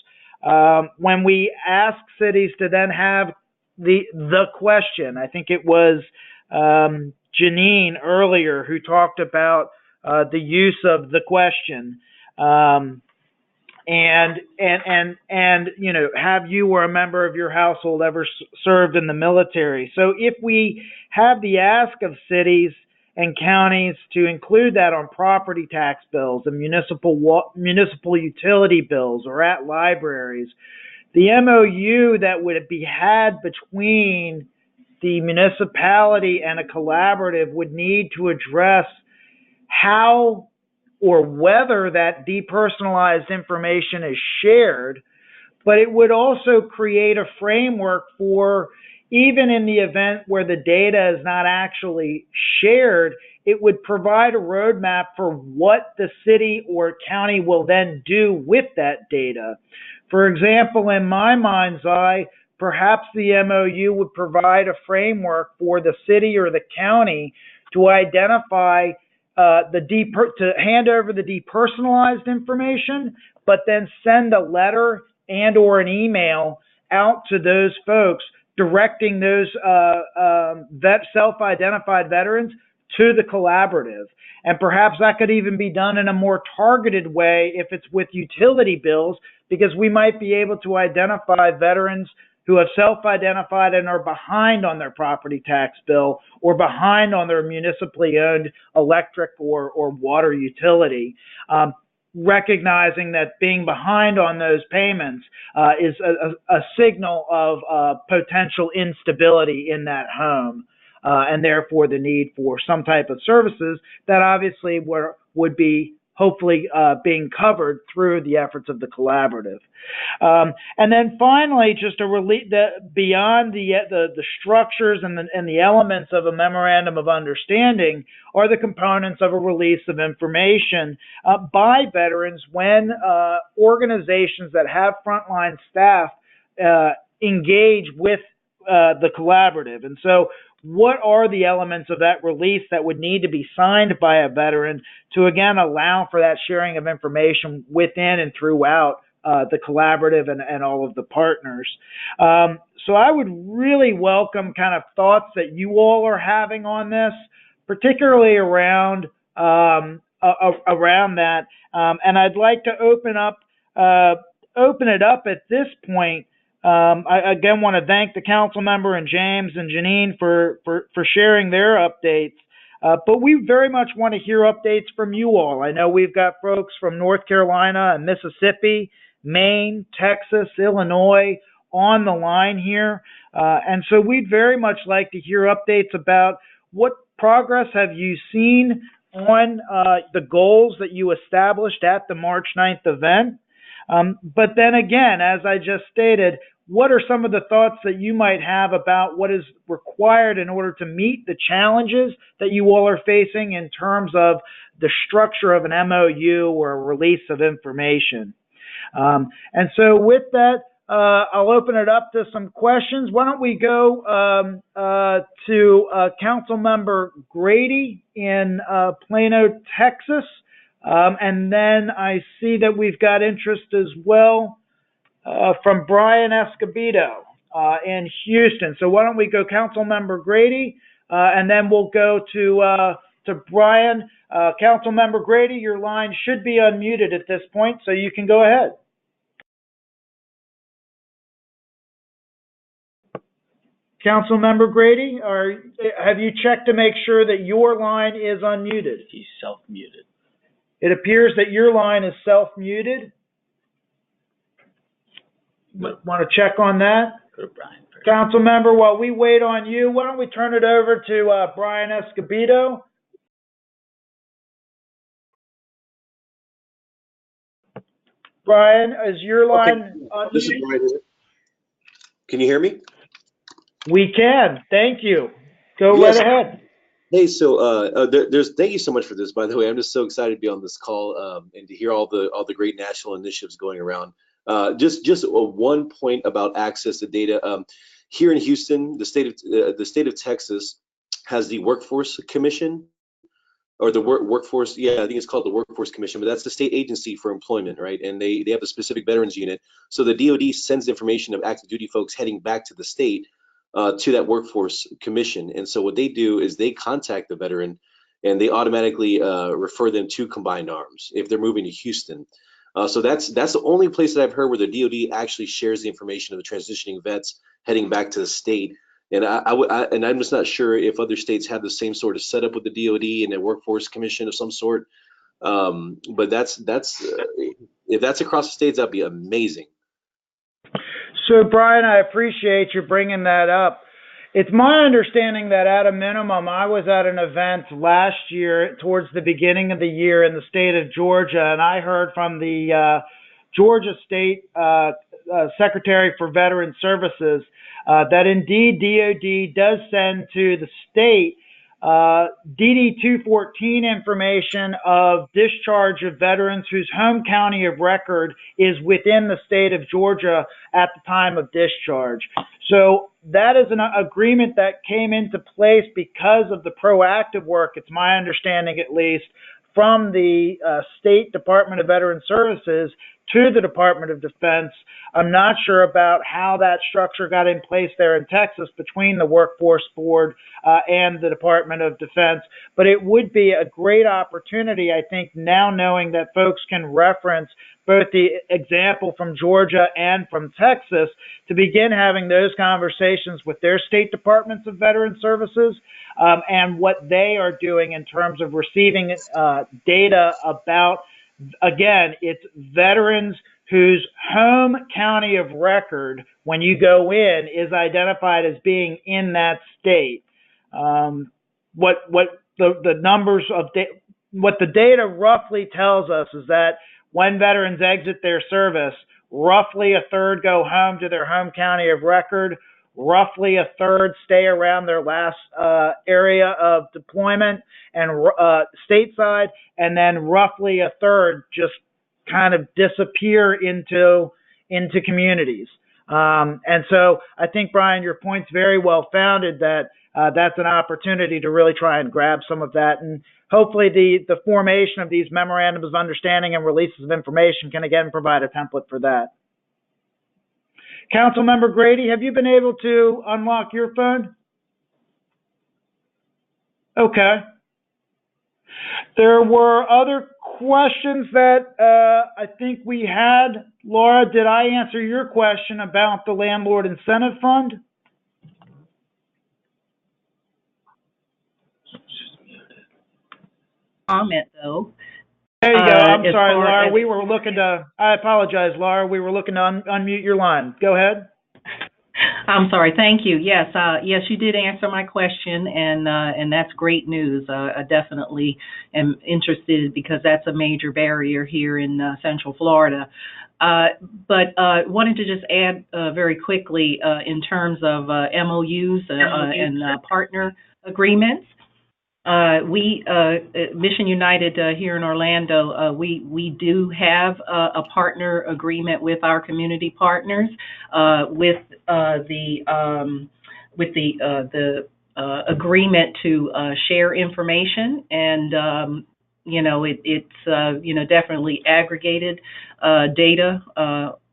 when we ask cities to then have the question? I think it was Janine earlier who talked about the use of the question. And have you or a member of your household ever served in the military? So if we have the ask of cities and counties to include that on property tax bills and municipal utility bills or at libraries, the MOU that would be had between the municipality and a collaborative would need to address how or whether that depersonalized information is shared, but it would also create a framework for even in the event where the data is not actually shared, it would provide a roadmap for what the city or county will then do with that data. For example, in my mind's eye, perhaps the MOU would provide a framework for the city or the county to identify to hand over the depersonalized information, but then send a letter and or an email out to those folks directing those self-identified veterans to the collaborative. And perhaps that could even be done in a more targeted way if it's with utility bills, because we might be able to identify veterans who have self-identified and are behind on their property tax bill or behind on their municipally owned electric or water utility. Recognizing that being behind on those payments is a signal of potential instability in that home, and therefore the need for some type of services that obviously would be hopefully being covered through the efforts of the collaborative. And then finally, just beyond the structures and the elements of a memorandum of understanding are the components of a release of information by veterans when organizations that have frontline staff engage with the collaborative. And so what are the elements of that release that would need to be signed by a veteran to, again, allow for that sharing of information within and throughout the collaborative and all of the partners? So I would really welcome kind of thoughts that you all are having on this, particularly around that. And I'd like to open it up at this point. I again want to thank the council member and James and Janine for sharing their updates. But we very much want to hear updates from you all. I know we've got folks from North Carolina and Mississippi, Maine, Texas, Illinois on the line here. And so we'd very much like to hear updates about what progress have you seen on the goals that you established at the March 9th event. But then again, as I just stated, what are some of the thoughts that you might have about what is required in order to meet the challenges that you all are facing in terms of the structure of an MOU or a release of information? And so with that, I'll open it up to some questions. Why don't we go to Council Member Grady in Plano, Texas. And then I see that we've got interest as well from Brian Escobedo in Houston. So why don't we go Council Member Grady, and then we'll go to Brian. Council Member Grady, your line should be unmuted at this point, so you can go ahead. Council Member Grady, have you checked to make sure that your line is unmuted? He's self-muted. It appears that your line is self-muted. Want to check on that? Go to Brian first. Council member, while we wait on you, why don't we turn it over to Brian Escobedo? Brian, is your line unmuted? This is Brian. Can you hear me? We can. Thank you. Go Yes. right ahead. Hey, so thank you so much for this, by the way. I'm just so excited to be on this call and to hear all the great national initiatives going around. Just one point about access to data. Here in Houston, the state of Texas has the Workforce Commission, or the workforce. Yeah, I think it's called the Workforce Commission, but that's the state agency for employment, right? And they have a specific veterans unit. So the DoD sends information of active duty folks heading back to the state to that Workforce Commission. And so what they do is they contact the veteran and they automatically refer them to Combined Arms if they're moving to Houston. So that's the only place that I've heard where the DoD actually shares the information of the transitioning vets heading back to the state. And I'm just not sure if other states have the same sort of setup with the DoD and a Workforce Commission of some sort. But if that's across the states, that'd be amazing. So, Brian, I appreciate you bringing that up. It's my understanding that at a minimum, I was at an event last year towards the beginning of the year in the state of Georgia, and I heard from the Georgia State Secretary for Veteran Services that indeed DOD does send to the state DD 214 information of discharge of veterans whose home county of record is within the state of Georgia at the time of discharge. So that is an agreement that came into place because of the proactive work, it's my understanding at least, from the State Department of Veteran Services to the Department of Defense. I'm not sure about how that structure got in place there in Texas between the Workforce Board and the Department of Defense, but it would be a great opportunity, I think, now knowing that folks can reference both the example from Georgia and from Texas to begin having those conversations with their state departments of veteran services and what they are doing in terms of receiving data about, again, it's veterans whose home county of record, when you go in, is identified as being in that state. What the numbers of what the data roughly tells us is that when veterans exit their service, roughly a third go home to their home county of record, roughly a third stay around their last area of deployment and stateside, and then roughly a third just kind of disappear into communities. And so I think, Brian, your point's very well founded that that's an opportunity to really try and grab some of that. And hopefully the formation of these memorandums of understanding and releases of information can again provide a template for that. Councilmember Grady, have you been able to unlock your phone? Okay. There were other questions that I think we had. Laura, did I answer your question about the Landlord Incentive Fund? Comment though. There you go. I'm as sorry, far Laura. as- We were looking to, I apologize, Laura. We were looking to unmute your line. Go ahead. I'm sorry. Thank you. Yes, yes, you did answer my question, and that's great news. I definitely am interested because that's a major barrier here in Central Florida. But wanted to just add very quickly in terms of MOUs and partner agreements. We Mission United here in Orlando, we do have a partner agreement with our community partners with the agreement to share information, and you know, it's you know, definitely aggregated data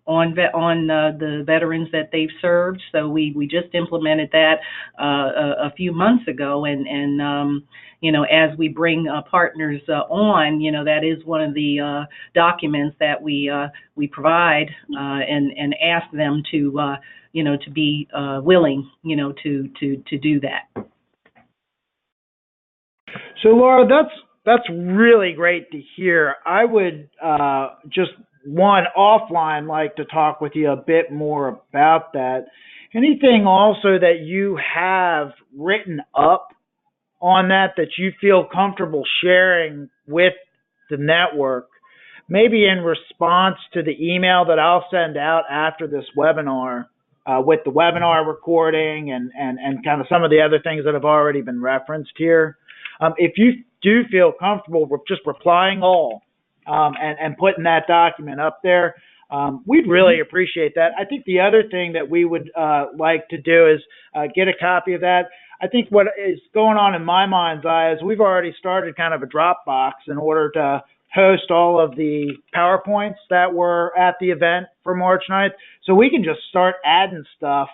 on the veterans that they've served. So we just implemented that a few months ago, and you know, as we bring partners on, you know, that is one of the documents that we provide and ask them to you know, to be willing, you know, to do that. So Laura, that's really great to hear. I would just offline like to talk with you a bit more about that. Anything also that you have written up on that you feel comfortable sharing with the network, maybe in response to the email that I'll send out after this webinar with the webinar recording and kind of some of the other things that have already been referenced here. If you do feel comfortable with just replying all and putting that document up there, we'd really appreciate that. I think the other thing that we would like to do is get a copy of that. I think what is going on in my mind's eye is we've already started kind of a Dropbox in order to host all of the PowerPoints that were at the event for March 9th. So we can just start adding stuff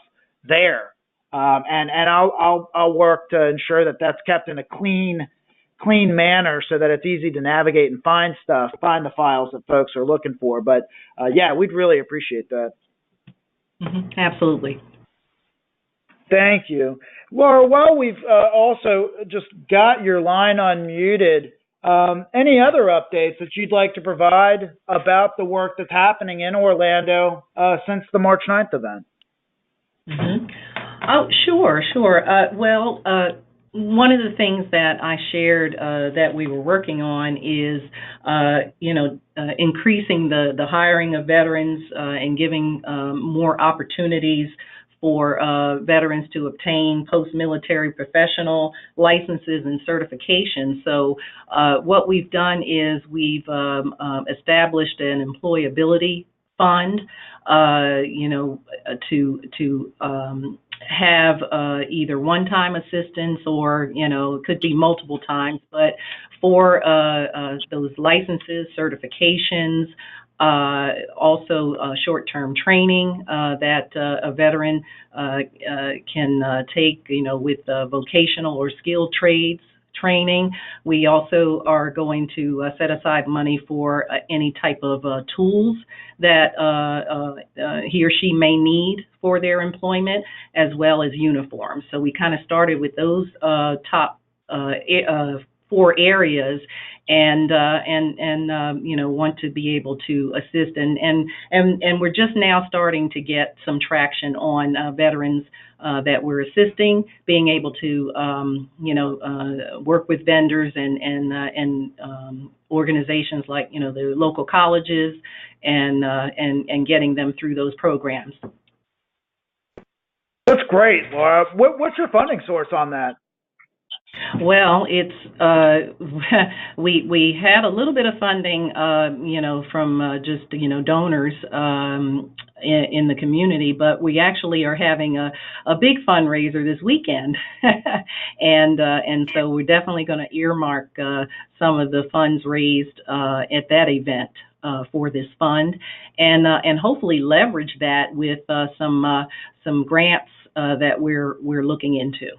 there. And I'll work to ensure that that's kept in a clean manner so that it's easy to navigate and find the files that folks are looking for. But yeah, we'd really appreciate that. Mm-hmm. Absolutely. Thank you. Laura, while we've also just got your line unmuted, any other updates that you'd like to provide about the work that's happening in Orlando since the March 9th event? Mm-hmm. Oh, sure. Well, one of the things that I shared that we were working on is, you know, increasing the hiring of veterans and giving more opportunities for veterans to obtain post-military professional licenses and certifications. So what we've done is we've established an employability fund, to have either one-time assistance or, it could be multiple times, but for those licenses, certifications, also short-term training that a veteran can take, with vocational or skilled trades training. We also are going to set aside money for any type of tools that he or she may need for their employment, as well as uniforms. So we kind of started with those top 4 areas, and want to be able to assist, and we're just now starting to get some traction on veterans that we're assisting, being able to work with vendors and organizations like the local colleges, and getting them through those programs. That's great, Laura. What's your funding source on that? Well, it's we had a little bit of funding, from just donors in the community, but we actually are having a big fundraiser this weekend, and so we're definitely going to earmark some of the funds raised at that event for this fund, and hopefully leverage that with some grants that we're looking into.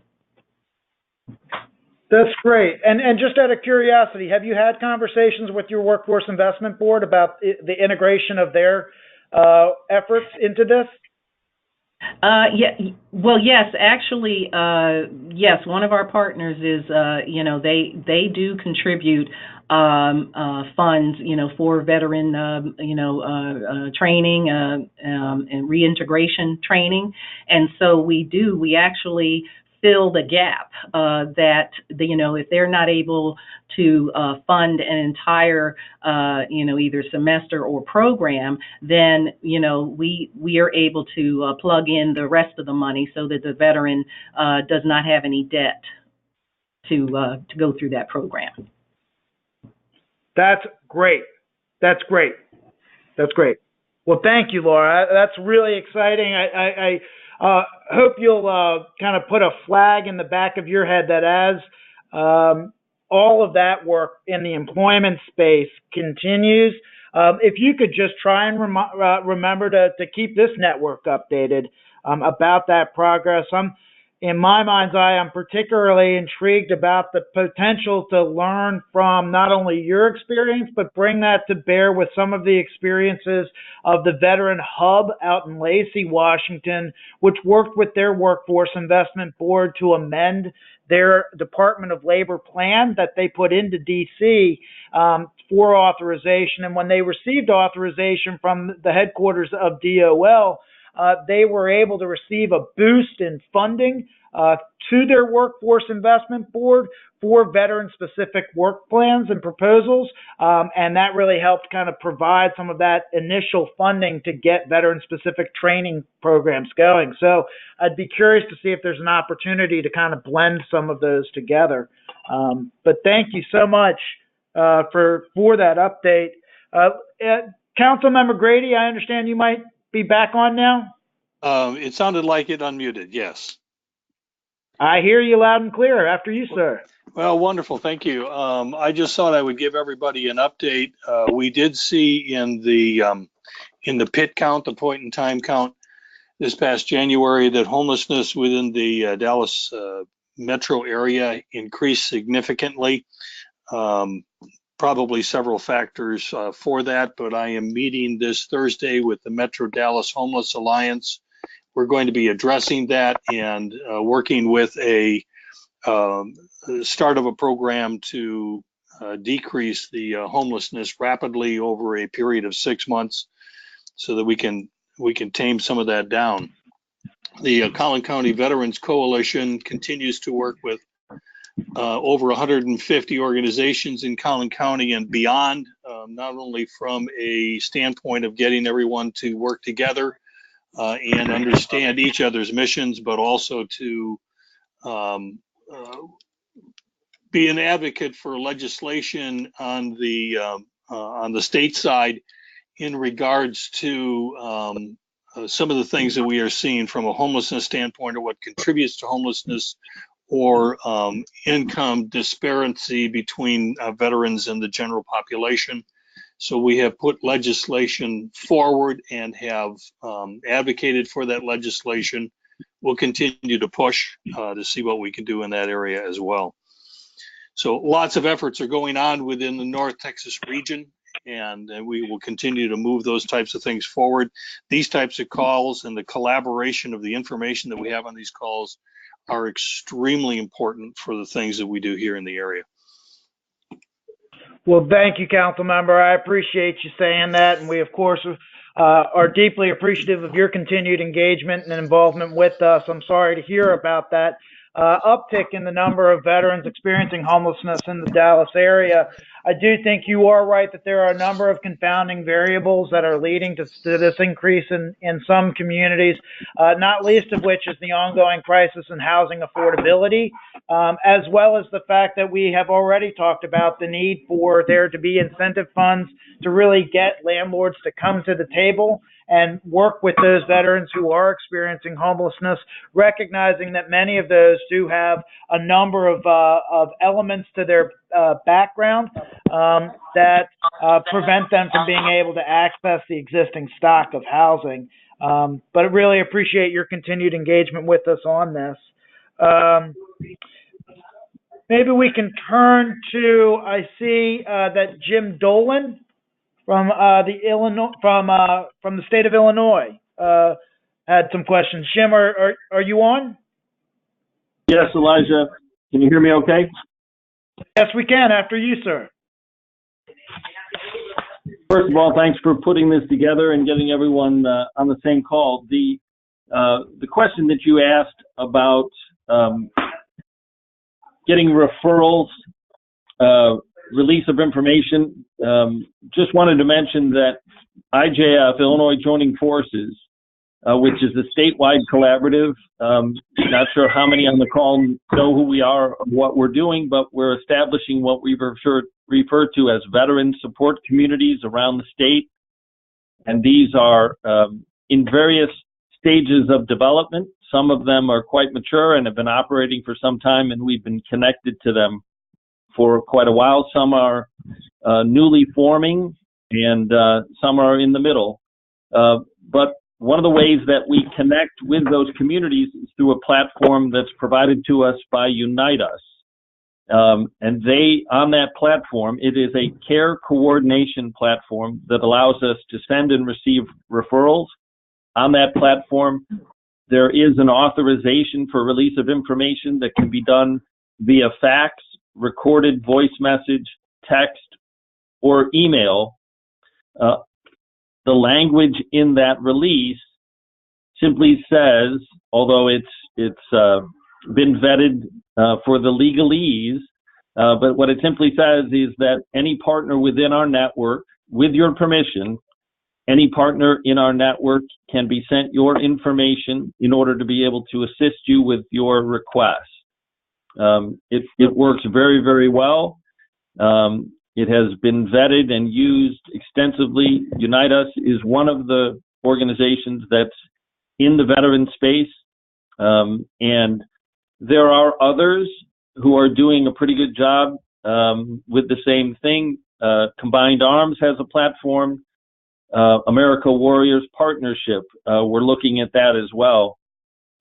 That's great. And just out of curiosity, have you had conversations with your Workforce Investment Board about the integration of their efforts into this? Well, yes, actually, yes. One of our partners is, they do contribute funds, for veteran, training and reintegration training, and so we actually fill the gap that if they're not able to fund an entire either semester or program, then we are able to plug in the rest of the money so that the veteran does not have any debt to go through that program. That's great. That's great. That's great. Well, thank you, Laura. That's really exciting. I hope you'll kind of put a flag in the back of your head that as all of that work in the employment space continues, if you could just try and remember to keep this network updated about that progress. In my mind's eye, I'm particularly intrigued about the potential to learn from not only your experience, but bring that to bear with some of the experiences of the Veteran Hub out in Lacey, Washington, which worked with their Workforce Investment Board to amend their Department of Labor plan that they put into DC for authorization. And when they received authorization from the headquarters of DOL, they were able to receive a boost in funding to their Workforce Investment Board for veteran-specific work plans and proposals, and that really helped kind of provide some of that initial funding to get veteran-specific training programs going. So I'd be curious to see if there's an opportunity to kind of blend some of those together. But thank you so much for that update. Councilmember Grady, I understand you might be back on now? It sounded like it unmuted, yes. I hear you loud and clear. After you, sir. Well, wonderful, thank you. I just thought I would give everybody an update. We did see in the PIT count, the point in time count, this past January, that homelessness within the Dallas metro area increased significantly. Probably several factors for that, but I am meeting this Thursday with the Metro Dallas Homeless Alliance. We're going to be addressing that and working with a start of a program to decrease the homelessness rapidly over a period of 6 months so that we can tame some of that down. The Collin County Veterans Coalition continues to work with over 150 organizations in Collin County and beyond, not only from a standpoint of getting everyone to work together, and understand each other's missions, but also to um, be an advocate for legislation on the state side in regards to some of the things that we are seeing from a homelessness standpoint, or what contributes to homelessness, or income disparity between veterans and the general population. So we have put legislation forward and have advocated for that legislation. We'll continue to push to see what we can do in that area as well. So lots of efforts are going on within the North Texas region, and we will continue to move those types of things forward. These types of calls and the collaboration of the information that we have on these calls are extremely important for the things that we do here in the area. Well, thank you, Council Member. I appreciate you saying that, and we, of course, are deeply appreciative of your continued engagement and involvement with us. I'm sorry to hear about that uptick in the number of veterans experiencing homelessness in the Dallas area. I do think you are right that there are a number of confounding variables that are leading to this increase in some communities, not least of which is the ongoing crisis in housing affordability, as well as the fact that we have already talked about the need for there to be incentive funds to really get landlords to come to the table and work with those veterans who are experiencing homelessness, recognizing that many of those do have a number of elements to their background that prevent them from being able to access the existing stock of housing. But I really appreciate your continued engagement with us on this. Maybe we can turn to, I see that Jim Dolan from the state of Illinois had some questions. Jim, are you on? Yes, Elijah. Can you hear me okay? Yes, we can. After you, sir. First of all, thanks for putting this together and getting everyone on the same call. The question that you asked about getting referrals, release of information, just wanted to mention that IJF, Illinois Joining Forces, which is a statewide collaborative. Not sure how many on the call know who we are, what we're doing, but we're establishing what we refer to as veteran support communities around the state. And these are in various stages of development. Some of them are quite mature and have been operating for some time, and we've been connected to them for quite a while. Some are newly forming, and some are in the middle. But one of the ways that we connect with those communities is through a platform that's provided to us by Unite Us. And they, on that platform, it is a care coordination platform that allows us to send and receive referrals. On that platform, there is an authorization for release of information that can be done via fax, recorded voice message, text, or email. The language in that release simply says, although it's been vetted for the legalese, but what it simply says is that any partner within our network, with your permission, any partner in our network can be sent your information in order to be able to assist you with your request. It works very, very well. It has been vetted and used extensively. Unite Us is one of the organizations that's in the veteran space, and there are others who are doing a pretty good job with the same thing. Combined Arms has a platform. America Warriors Partnership, we're looking at that as well.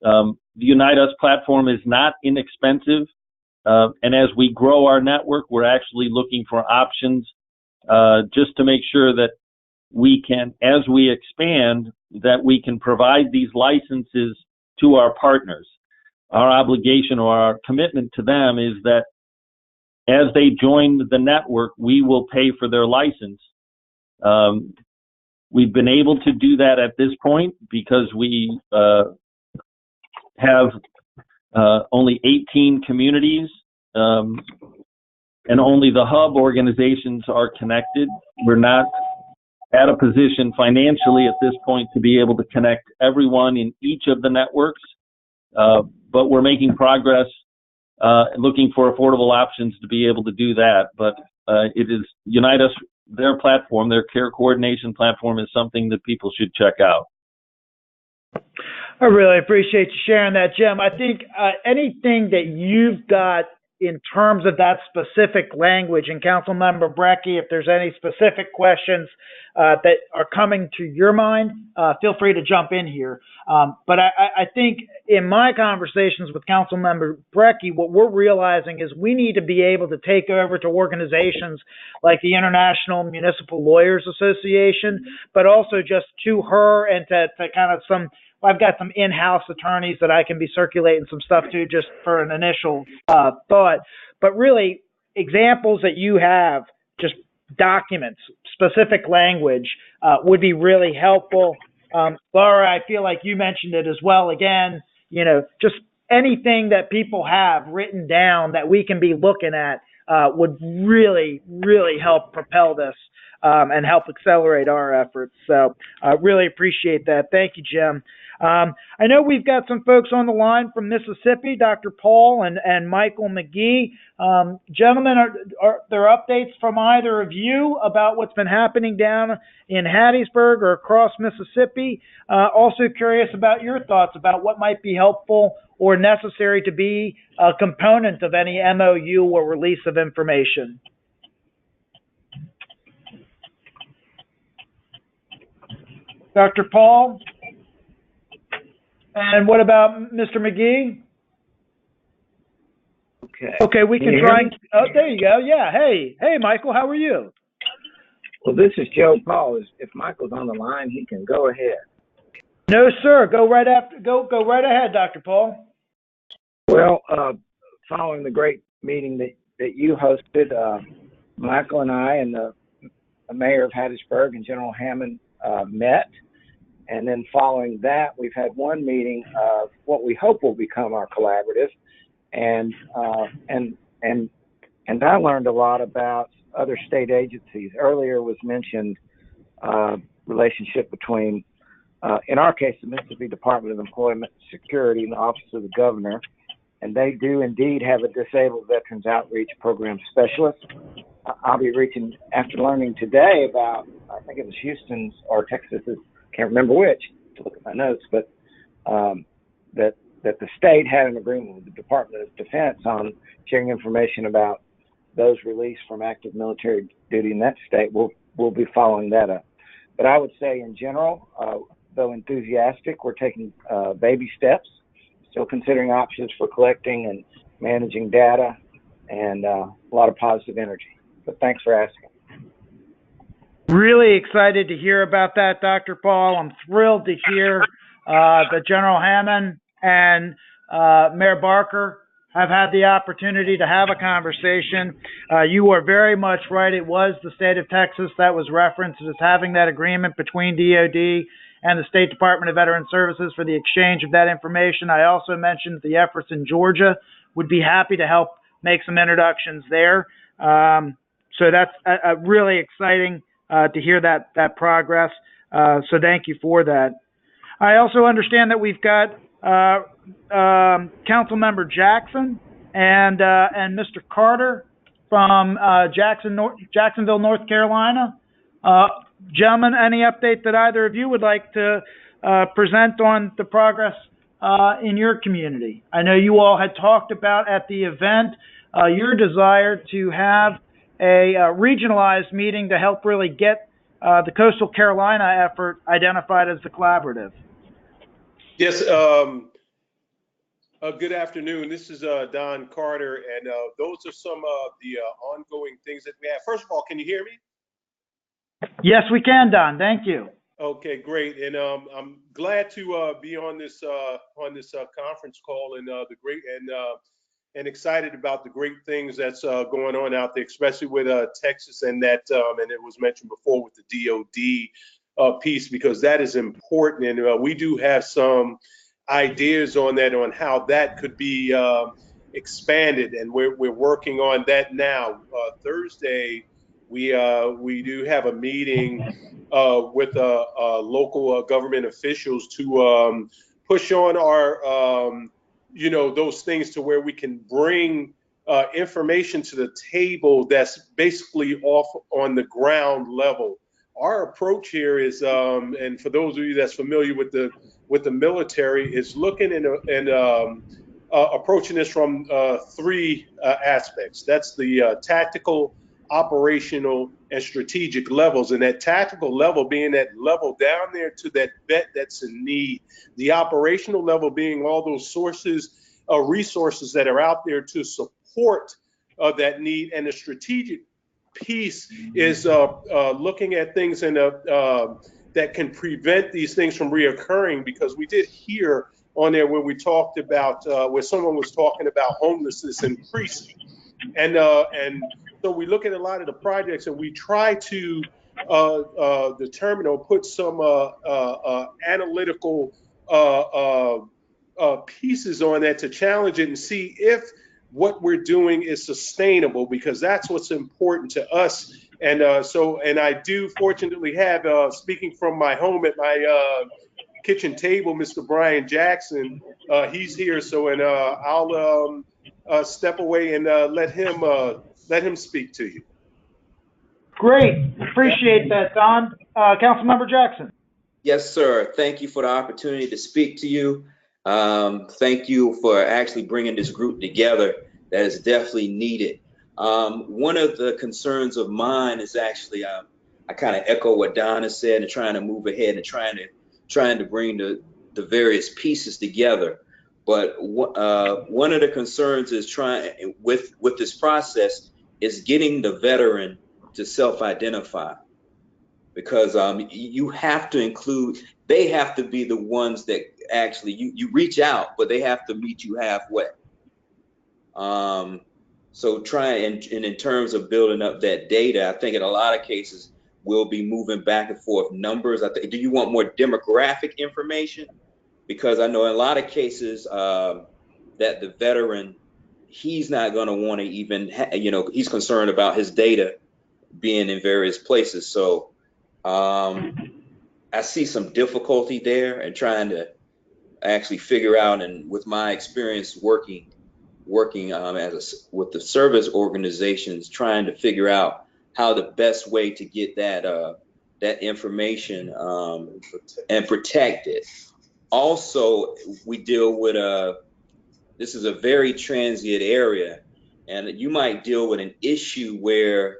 The Unite Us platform is not inexpensive. And as we grow our network, we're actually looking for options just to make sure that we can, as we expand, that we can provide these licenses to our partners. Our obligation or our commitment to them is that as they join the network, we will pay for their license. We've been able to do that at this point because we have only 18 communities, and only the hub organizations are connected. We're not at a position financially at this point to be able to connect everyone in each of the networks, but we're making progress looking for affordable options to be able to do that. But it is Unite Us, their platform, their care coordination platform, is something that people should check out. I really appreciate you sharing that, Jim. I think anything that you've got in terms of that specific language, and Councilmember Brecky, if there's any specific questions that are coming to your mind, feel free to jump in here. But I think in my conversations with Councilmember Brecky, what we're realizing is we need to be able to take over to organizations like the International Municipal Lawyers Association, but also just to her and to kind of I've got some in-house attorneys that I can be circulating some stuff to just for an initial thought. But really, examples that you have, just documents, specific language, would be really helpful. Laura, I feel like you mentioned it as well. Again, just anything that people have written down that we can be looking at would really, really help propel this and help accelerate our efforts. So I really appreciate that. Thank you, Jim. I know we've got some folks on the line from Mississippi, Dr. Paul and Michael McGee. Gentlemen, are there updates from either of you about what's been happening down in Hattiesburg or across Mississippi? Also curious about your thoughts about what might be helpful or necessary to be a component of any MOU or release of information. Dr. Paul? And what about Mr. McGee? Okay, we can try. Oh, there you go. Yeah. Hey, Michael, how are you? Well, this is Joe Paul. If Michael's on the line, he can go ahead. No, sir. Go right ahead, Dr. Paul. Well, following the great meeting that you hosted, Michael and I and the mayor of Hattiesburg and General Hammond met. And then following that, we've had one meeting of what we hope will become our collaborative. And I learned a lot about other state agencies. Earlier was mentioned relationship between, in our case, the Mississippi Department of Employment and Security and the Office of the Governor. And they do indeed have a Disabled Veterans Outreach Program specialist. I'll be reaching, after learning today about, I think it was Houston's or Texas's, can't remember which, to look at my notes, but that the state had an agreement with the Department of Defense on sharing information about those released from active military duty in that state. We'll be following that up. But I would say in general, though enthusiastic, we're taking baby steps, still considering options for collecting and managing data, and a lot of positive energy. But thanks for asking. Really excited to hear about that, Dr. Paul. I'm thrilled to hear that General Hammond and Mayor Barker have had the opportunity to have a conversation. You are very much right. It was the state of Texas that was referenced as having that agreement between DOD and the State Department of Veteran Services for the exchange of that information. I also mentioned the efforts in Georgia. Would be happy to help make some introductions there. So that's really exciting to hear that progress. So thank you for that. I also understand that we've got Councilmember Jackson and Mr. Carter from Jacksonville, North Carolina. Gentlemen, any update that either of you would like to present on the progress in your community? I know you all had talked about at the event your desire to have a regionalized meeting to help really get the Coastal Carolina effort identified as the collaborative. Yes, good afternoon. This is Don Carter, and those are some of the ongoing things that we have. First of all, can you hear me? Yes, we can, Don. Thank you. Okay, great. And I'm glad to be on this conference call, and excited about the great things that's going on out there, especially with Texas and that, and it was mentioned before with the DOD piece, because that is important. And we do have some ideas on that, on how that could be expanded. And we're working on that now. Thursday, We do have a meeting with local government officials to push on our those things to where we can bring information to the table that's basically off on the ground level. Our approach here is, and for those of you that's familiar with the military, is looking and approaching this from three aspects. That's the tactical, operational, and strategic levels. And that tactical level being that level down there to that vet that's in need. The operational level being all those sources, resources that are out there to support that need. And the strategic piece is looking at things in that can prevent these things from reoccurring, because we did hear on there where we talked about where someone was talking about homelessness increasing, and so we look at a lot of the projects and we try to determine or put some analytical pieces on that to challenge it and see if what we're doing is sustainable, because that's what's important to us. And I do fortunately have, speaking from my home at my kitchen table, Mr. Brian Jackson. He's here, so I'll step away and let him speak to you. Great, appreciate that, Don. Councilmember Jackson. Yes, sir. Thank you for the opportunity to speak to you. Thank you for actually bringing this group together. That is definitely needed. One of the concerns of mine is actually, I kind of echo what Don has said, and trying to move ahead and trying to bring the various pieces together. But one of the concerns is trying with this process is getting the veteran to self-identify, because you have to include, they have to be the ones that actually you reach out, but they have to meet you halfway. So try and in terms of building up that data, I think in a lot of cases we'll be moving back and forth numbers. I think, do you want more demographic information? Because I know in a lot of cases that the veteran, he's not going to want to even, he's concerned about his data being in various places. So I see some difficulty there and trying to actually figure out, and with my experience working with the service organizations, trying to figure out how the best way to get that information and protect it. Also, we deal with this is a very transient area, and you might deal with an issue where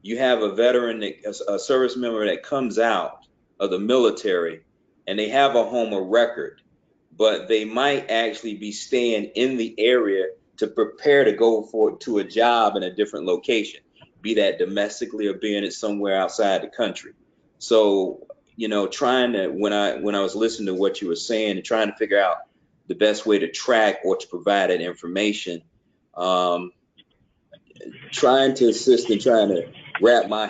you have a veteran, a service member that comes out of the military, and they have a home of record, but they might actually be staying in the area to prepare to go to a job in a different location, be that domestically or being it somewhere outside the country. So, trying to, when I was listening to what you were saying and trying to figure out the best way to track or to provide that information, trying to assist and trying to wrap my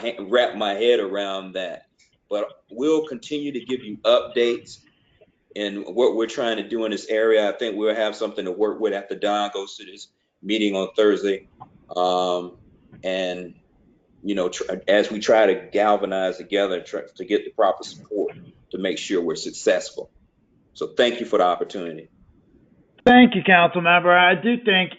head around that. But we'll continue to give you updates in what we're trying to do in this area. I think we'll have something to work with after Don goes to this meeting on Thursday. And, as we try to galvanize together to get the proper support to make sure we're successful. So thank you for the opportunity. Thank you, Council Member. I do think,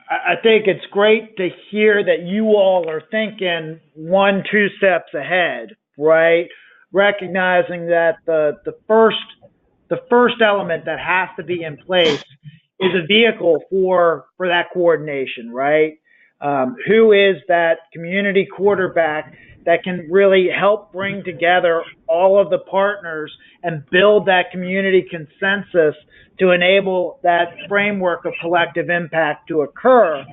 I think it's great to hear that you all are thinking 1-2 steps ahead, right? Recognizing that the first element that has to be in place is a vehicle for that coordination, right? Who is that community quarterback that can really help bring together all of the partners and build that community consensus to enable that framework of collective impact to occur.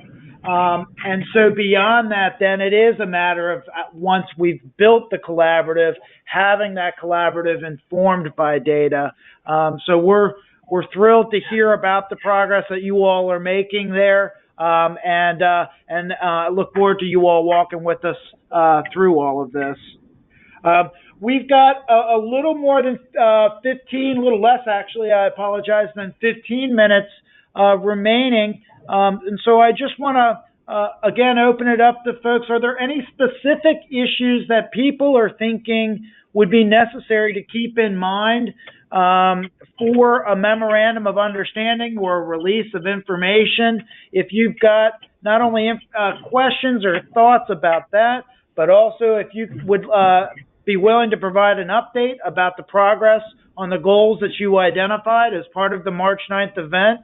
And so beyond that, then it is a matter of, once we've built the collaborative, having that collaborative informed by data. So we're thrilled to hear about the progress that you all are making there. And look forward to you all walking with us through all of this. We've got a little more than 15, a little less actually, I apologize, than 15 minutes remaining. And so I just want again, open it up to folks. Are there any specific issues that people are thinking would be necessary to keep in mind for a memorandum of understanding or a release of information? If you've got not only questions or thoughts about that, but also if you would be willing to provide an update about the progress on the goals that you identified as part of the March 9th event,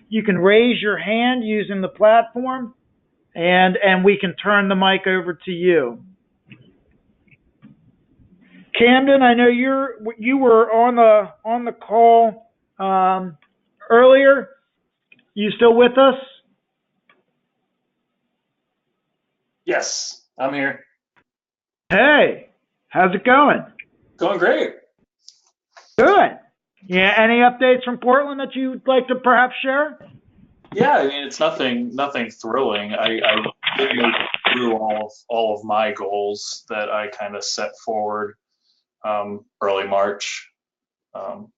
you can raise your hand using the platform, and we can turn the mic over to you. Camden, I know you were on the call earlier. You still with us? Yes, I'm here. Hey, how's it going? Going great. Good. Yeah, any updates from Portland that you'd like to perhaps share? Yeah, I mean, it's nothing thrilling. I did make it through all of my goals that I kind of set forward early March. And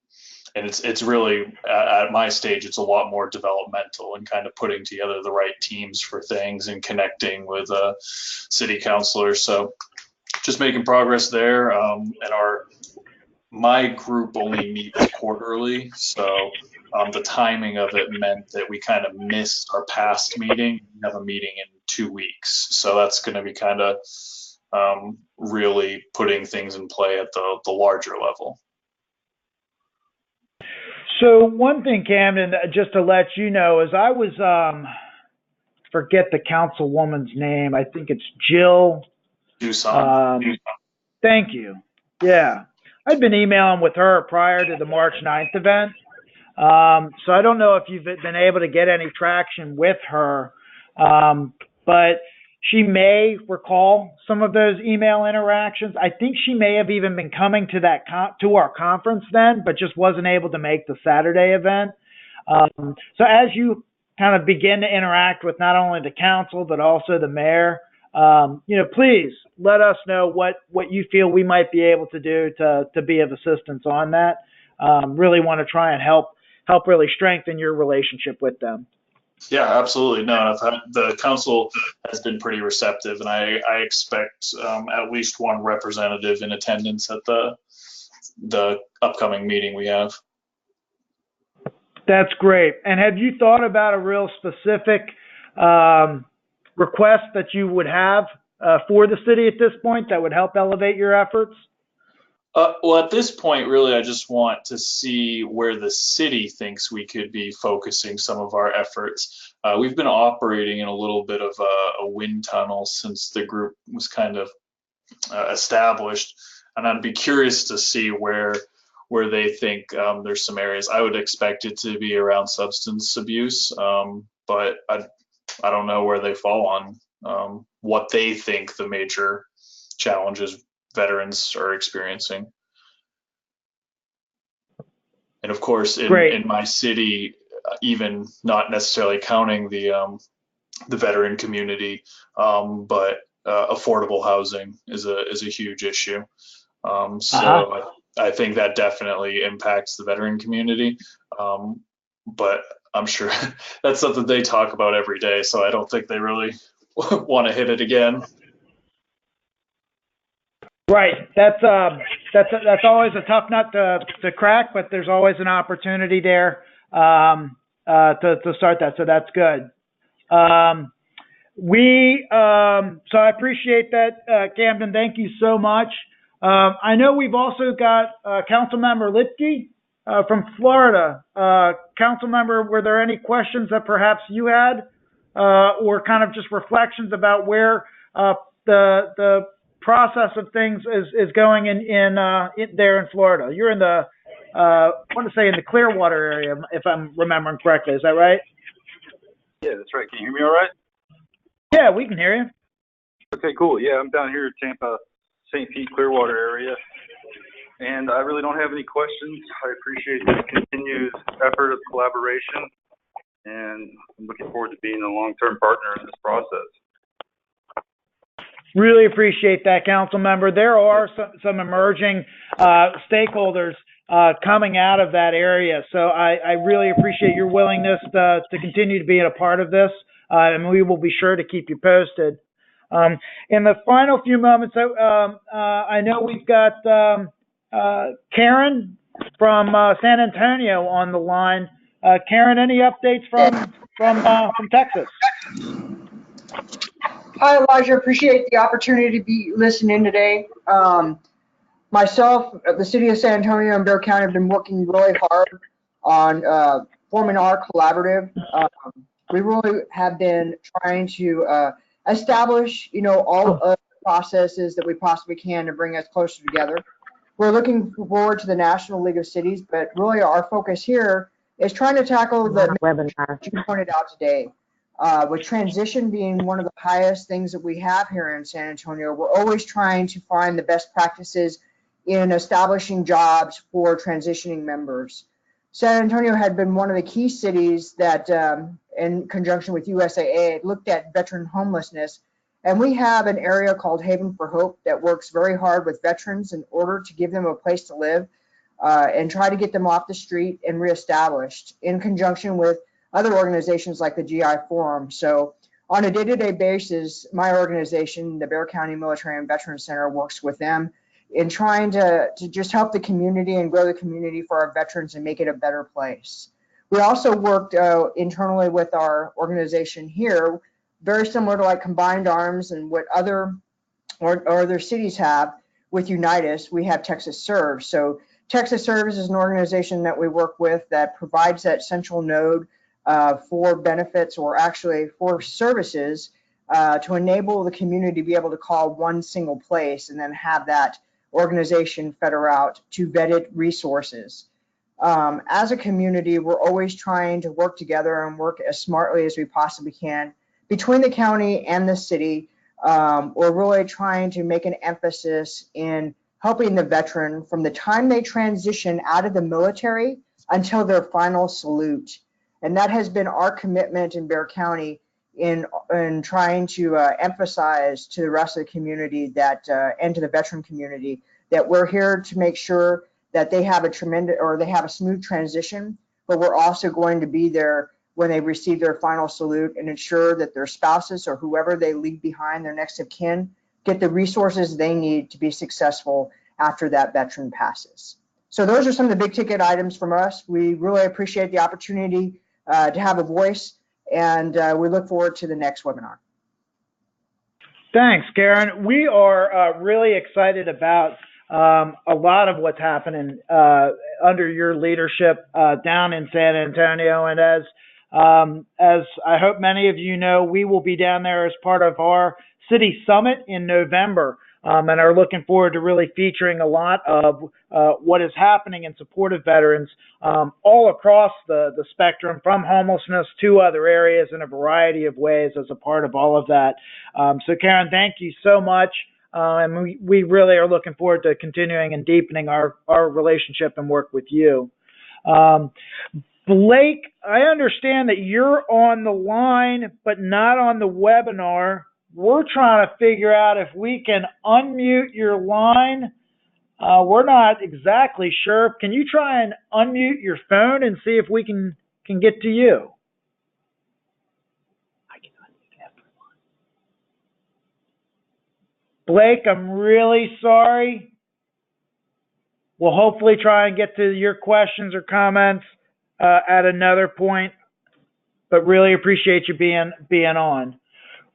it's really, at my stage, it's a lot more developmental and kind of putting together the right teams for things and connecting with city councilors. So just making progress there. And my group only meets quarterly, so the timing of it meant that we kind of missed our past meeting. We have a meeting in 2 weeks, so that's going to be kind of really putting things in play at the larger level. So one thing, Camden, just to let you know, is I was forget the councilwoman's name. I think it's Jill. Thank you. Yeah. I'd been emailing with her prior to the March 9th event. So I don't know if you've been able to get any traction with her, but she may recall some of those email interactions. I think she may have even been coming to to our conference then, but just wasn't able to make the Saturday event. So as you kind of begin to interact with not only the council, but also the mayor, please let us know what you feel we might be able to do to be of assistance on that. Really want to try and help really strengthen your relationship with them. Yeah, absolutely. No, the council has been pretty receptive, and I expect at least one representative in attendance at the upcoming meeting we have. That's great. And have you thought about a real specific request that you would have for the city at this point that would help elevate your efforts? Well, at this point, really, I just want to see where the city thinks we could be focusing some of our efforts. We've been operating in a little bit of a wind tunnel since the group was kind of established, and I'd be curious to see where they think there's some areas. I would expect it to be around substance abuse, but I don't know where they fall on what they think the major challenges veterans are experiencing. And of course, in my city, even not necessarily counting the veteran community, but affordable housing is a huge issue. So I think that definitely impacts the veteran community. But I'm sure that's something they talk about every day, so I don't think they really want to hit it again. Right. That's always a tough nut to crack, but there's always an opportunity there to start that. So that's good. So I appreciate that, Camden. Thank you so much. I know we've also got Councilmember Lipke from Florida. Councilmember, were there any questions that perhaps you had, or kind of just reflections about where the process of things is going in there in Florida? You're in the I want to say in the Clearwater area, if I'm remembering correctly. Is that right? Yeah, that's right. Can you hear me all right? Yeah, we can hear you. Okay, cool. Yeah, I'm down here in Tampa, St. Pete, Clearwater area, and I really don't have any questions. I appreciate the continued effort of collaboration, and I'm looking forward to being a long-term partner in this process. Really appreciate that, council member. There are some emerging stakeholders coming out of that area. So I really appreciate your willingness to continue to be a part of this. and we will be sure to keep you posted. In the final few moments, I know we've got Karen from San Antonio on the line. Karen, any updates from Texas? Hi, Elijah. Appreciate the opportunity to be listening today. Myself, the city of San Antonio and Bexar County have been working really hard on forming our collaborative. We really have been trying to establish, all of the processes that we possibly can to bring us closer together. We're looking forward to the National League of Cities, but really our focus here is trying to tackle the webinar you pointed out today. With transition being one of the highest things that we have here in San Antonio, we're always trying to find the best practices in establishing jobs for transitioning members. San Antonio had been one of the key cities that, in conjunction with USAA, looked at veteran homelessness. And we have an area called Haven for Hope that works very hard with veterans in order to give them a place to live and try to get them off the street and reestablished in conjunction with other organizations like the GI Forum. So on a day-to-day basis, my organization, the Bexar County Military and Veterans Center, works with them in trying to just help the community and grow the community for our veterans and make it a better place. We also worked internally with our organization here, very similar to like Combined Arms and what other cities have with Unitas. We have Texas Serves. So Texas Serves is an organization that we work with that provides that central node for benefits, or actually for services, to enable the community to be able to call one single place and then have that organization feder out to vetted resources. As a community, we're always trying to work together and work as smartly as we possibly can between the county and the city. We're really trying to make an emphasis in helping the veteran from the time they transition out of the military until their final salute. And that has been our commitment in Bexar County in trying to emphasize to the rest of the community that, and to the veteran community, that we're here to make sure that they have a smooth transition, but we're also going to be there when they receive their final salute and ensure that their spouses or whoever they leave behind, their next of kin, get the resources they need to be successful after that veteran passes. So those are some of the big ticket items from us. We really appreciate the opportunity to have a voice, and we look forward to the next webinar. Thanks, Karen. We are really excited about a lot of what's happening under your leadership down in San Antonio. And as I hope many of you know, we will be down there as part of our city summit in November, and are looking forward to really featuring a lot of what is happening in support of veterans all across the spectrum, from homelessness to other areas, in a variety of ways as a part of all of that. So Karen, thank you so much. And we really are looking forward to continuing and deepening our relationship and work with you. Blake, I understand that you're on the line, but not on the webinar. We're trying to figure out if we can unmute your line. We're not exactly sure. Can you try and unmute your phone and see if we can get to you? Blake, I'm really sorry. We'll hopefully try and get to your questions or comments at another point, but really appreciate you being on.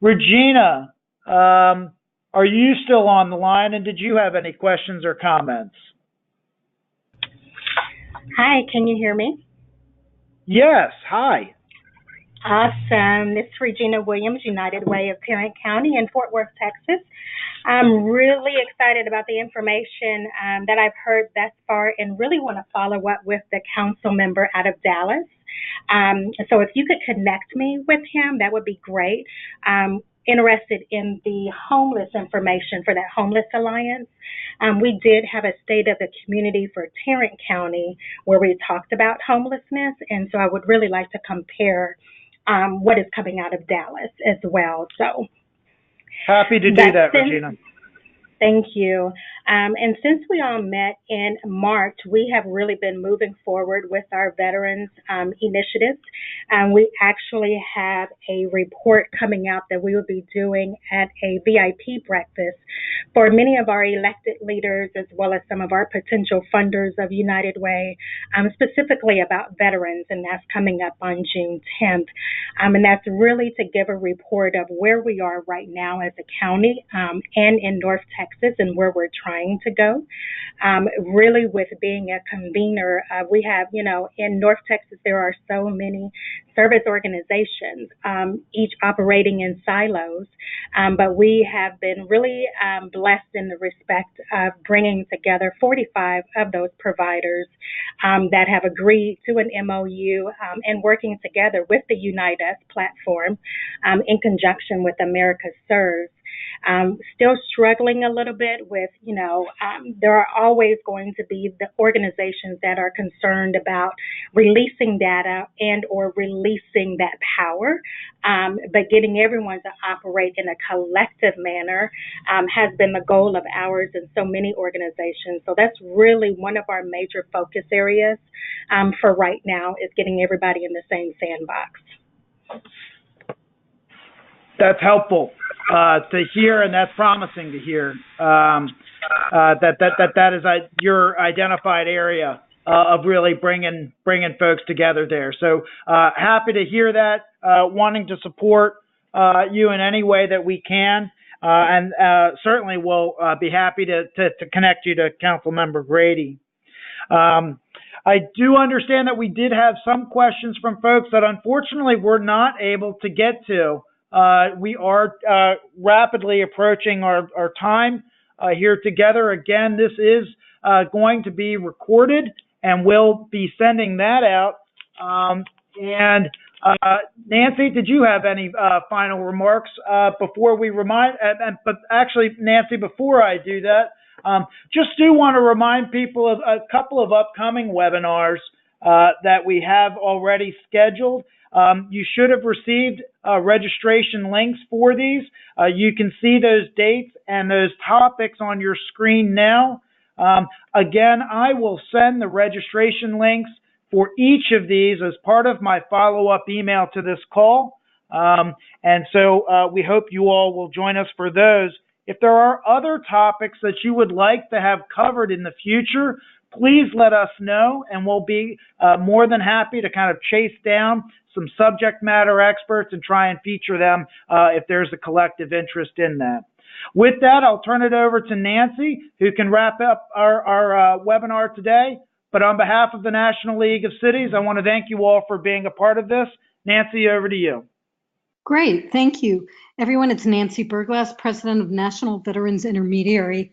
Regina, are you still on the line, and did you have any questions or comments? Hi, can you hear me? Yes, hi. Awesome. This is Regina Williams, United Way of Tarrant County in Fort Worth, Texas. I'm really excited about the information that I've heard thus far, and really want to follow up with the council member out of Dallas. So if you could connect me with him, that would be great. Interested in the homeless information for that Homeless Alliance. We did have a State of the Community for Tarrant County where we talked about homelessness, and so I would really like to compare what is coming out of Dallas as well. So happy to do that, Regina. Thank you. And since we all met in March, we have really been moving forward with our veterans initiatives. We actually have a report coming out that we will be doing at a VIP breakfast for many of our elected leaders as well as some of our potential funders of United Way, specifically about veterans, and that's coming up on June 10th. And that's really to give a report of where we are right now as a county and in North Texas and where we're trying to go. Really with being a convener, we have, in North Texas, there are so many service organizations, each operating in silos, but we have been really blessed in the respect of bringing together 45 of those providers that have agreed to an MOU and working together with the Unite Us platform in conjunction with America Serves. Still struggling a little bit with, there are always going to be the organizations that are concerned about releasing data and or releasing that power, but getting everyone to operate in a collective manner has been the goal of ours and so many organizations. So that's really one of our major focus areas for right now, is getting everybody in the same sandbox. That's helpful to hear, and that's promising to hear. That is your identified area of really bringing folks together there. So happy to hear that. Wanting to support you in any way that we can, and certainly we'll be happy to connect you to Councilmember Grady. I do understand that we did have some questions from folks that unfortunately we're not able to get to. We are rapidly approaching our time here together. Again, this is going to be recorded, and we'll be sending that out. And Nancy, did you have any final remarks before we remind? But actually, Nancy, before I do that, just do want to remind people of a couple of upcoming webinars that we have already scheduled. You should have received registration links for these. You can see those dates and those topics on your screen now. Again, I will send the registration links for each of these as part of my follow-up email to this call. And so we hope you all will join us for those. If there are other topics that you would like to have covered in the future, please let us know, and we'll be more than happy to kind of chase down some subject matter experts and try and feature them if there's a collective interest in that. With that, I'll turn it over to Nancy, who can wrap up our webinar today. But on behalf of the National League of Cities, I want to thank you all for being a part of this. Nancy, over to you. Great, thank you. Everyone, it's Nancy Berglas, President of National Veterans Intermediary.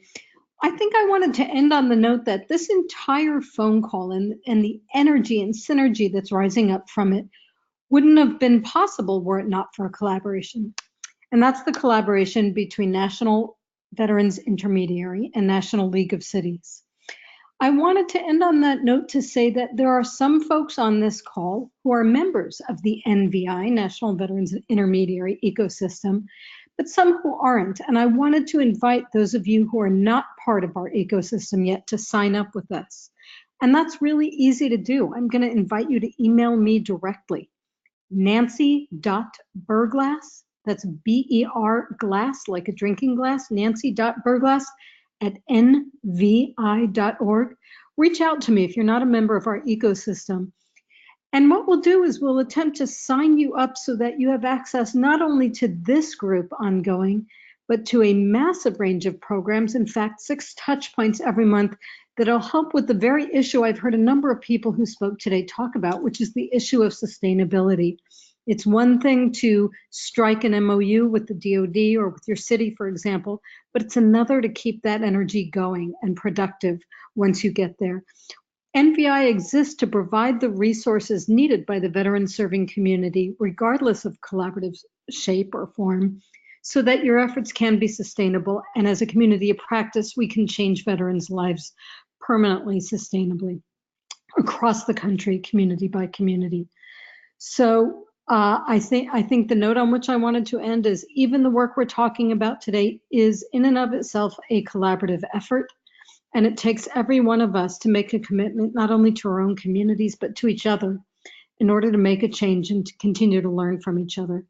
I think I wanted to end on the note that this entire phone call and the energy and synergy that's rising up from it wouldn't have been possible were it not for a collaboration. And that's the collaboration between National Veterans Intermediary and National League of Cities. I wanted to end on that note to say that there are some folks on this call who are members of the NVI, National Veterans Intermediary ecosystem, but some who aren't. And I wanted to invite those of you who are not part of our ecosystem yet to sign up with us. And that's really easy to do. I'm going to invite you to email me directly, nancy.berglas, that's B-E-R glass, like a drinking glass, nancy.berglas @nvi.org. Reach out to me if you're not a member of our ecosystem. And what we'll do is we'll attempt to sign you up so that you have access not only to this group ongoing, but to a massive range of programs, in fact, 6 touch points every month that'll help with the very issue I've heard a number of people who spoke today talk about, which is the issue of sustainability. It's one thing to strike an MOU with the DoD or with your city, for example, but it's another to keep that energy going and productive once you get there. NVI exists to provide the resources needed by the veteran serving community, regardless of collaborative shape or form, so that your efforts can be sustainable. And as a community of practice, we can change veterans' lives permanently, sustainably, across the country, community by community. So I think the note on which I wanted to end is even the work we're talking about today is in and of itself a collaborative effort. And it takes every one of us to make a commitment, not only to our own communities, but to each other in order to make a change and to continue to learn from each other.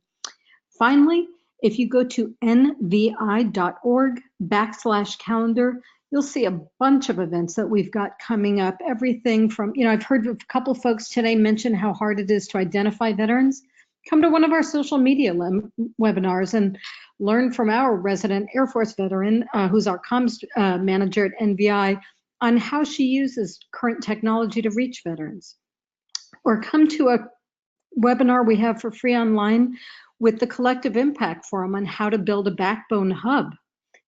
Finally, if you go to nvi.org/calendar, you'll see a bunch of events that we've got coming up. Everything from, I've heard a couple folks today mention how hard it is to identify veterans. Come to one of our social media webinars and learn from our resident Air Force veteran, who's our comms manager at NVI, on how she uses current technology to reach veterans. Or come to a webinar we have for free online with the Collective Impact Forum on how to build a backbone hub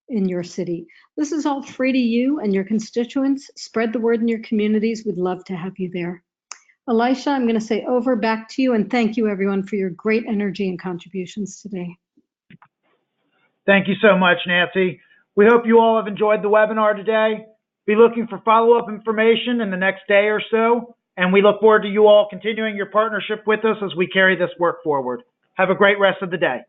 in your city. This is all free to you and your constituents. Spread the word in your communities. We'd love to have you there. Elisha, I'm going to say over back to you, and thank you everyone for your great energy and contributions today. Thank you so much, Nancy. We hope you all have enjoyed the webinar today. Be looking for follow-up information in the next day or so, and we look forward to you all continuing your partnership with us as we carry this work forward. Have a great rest of the day.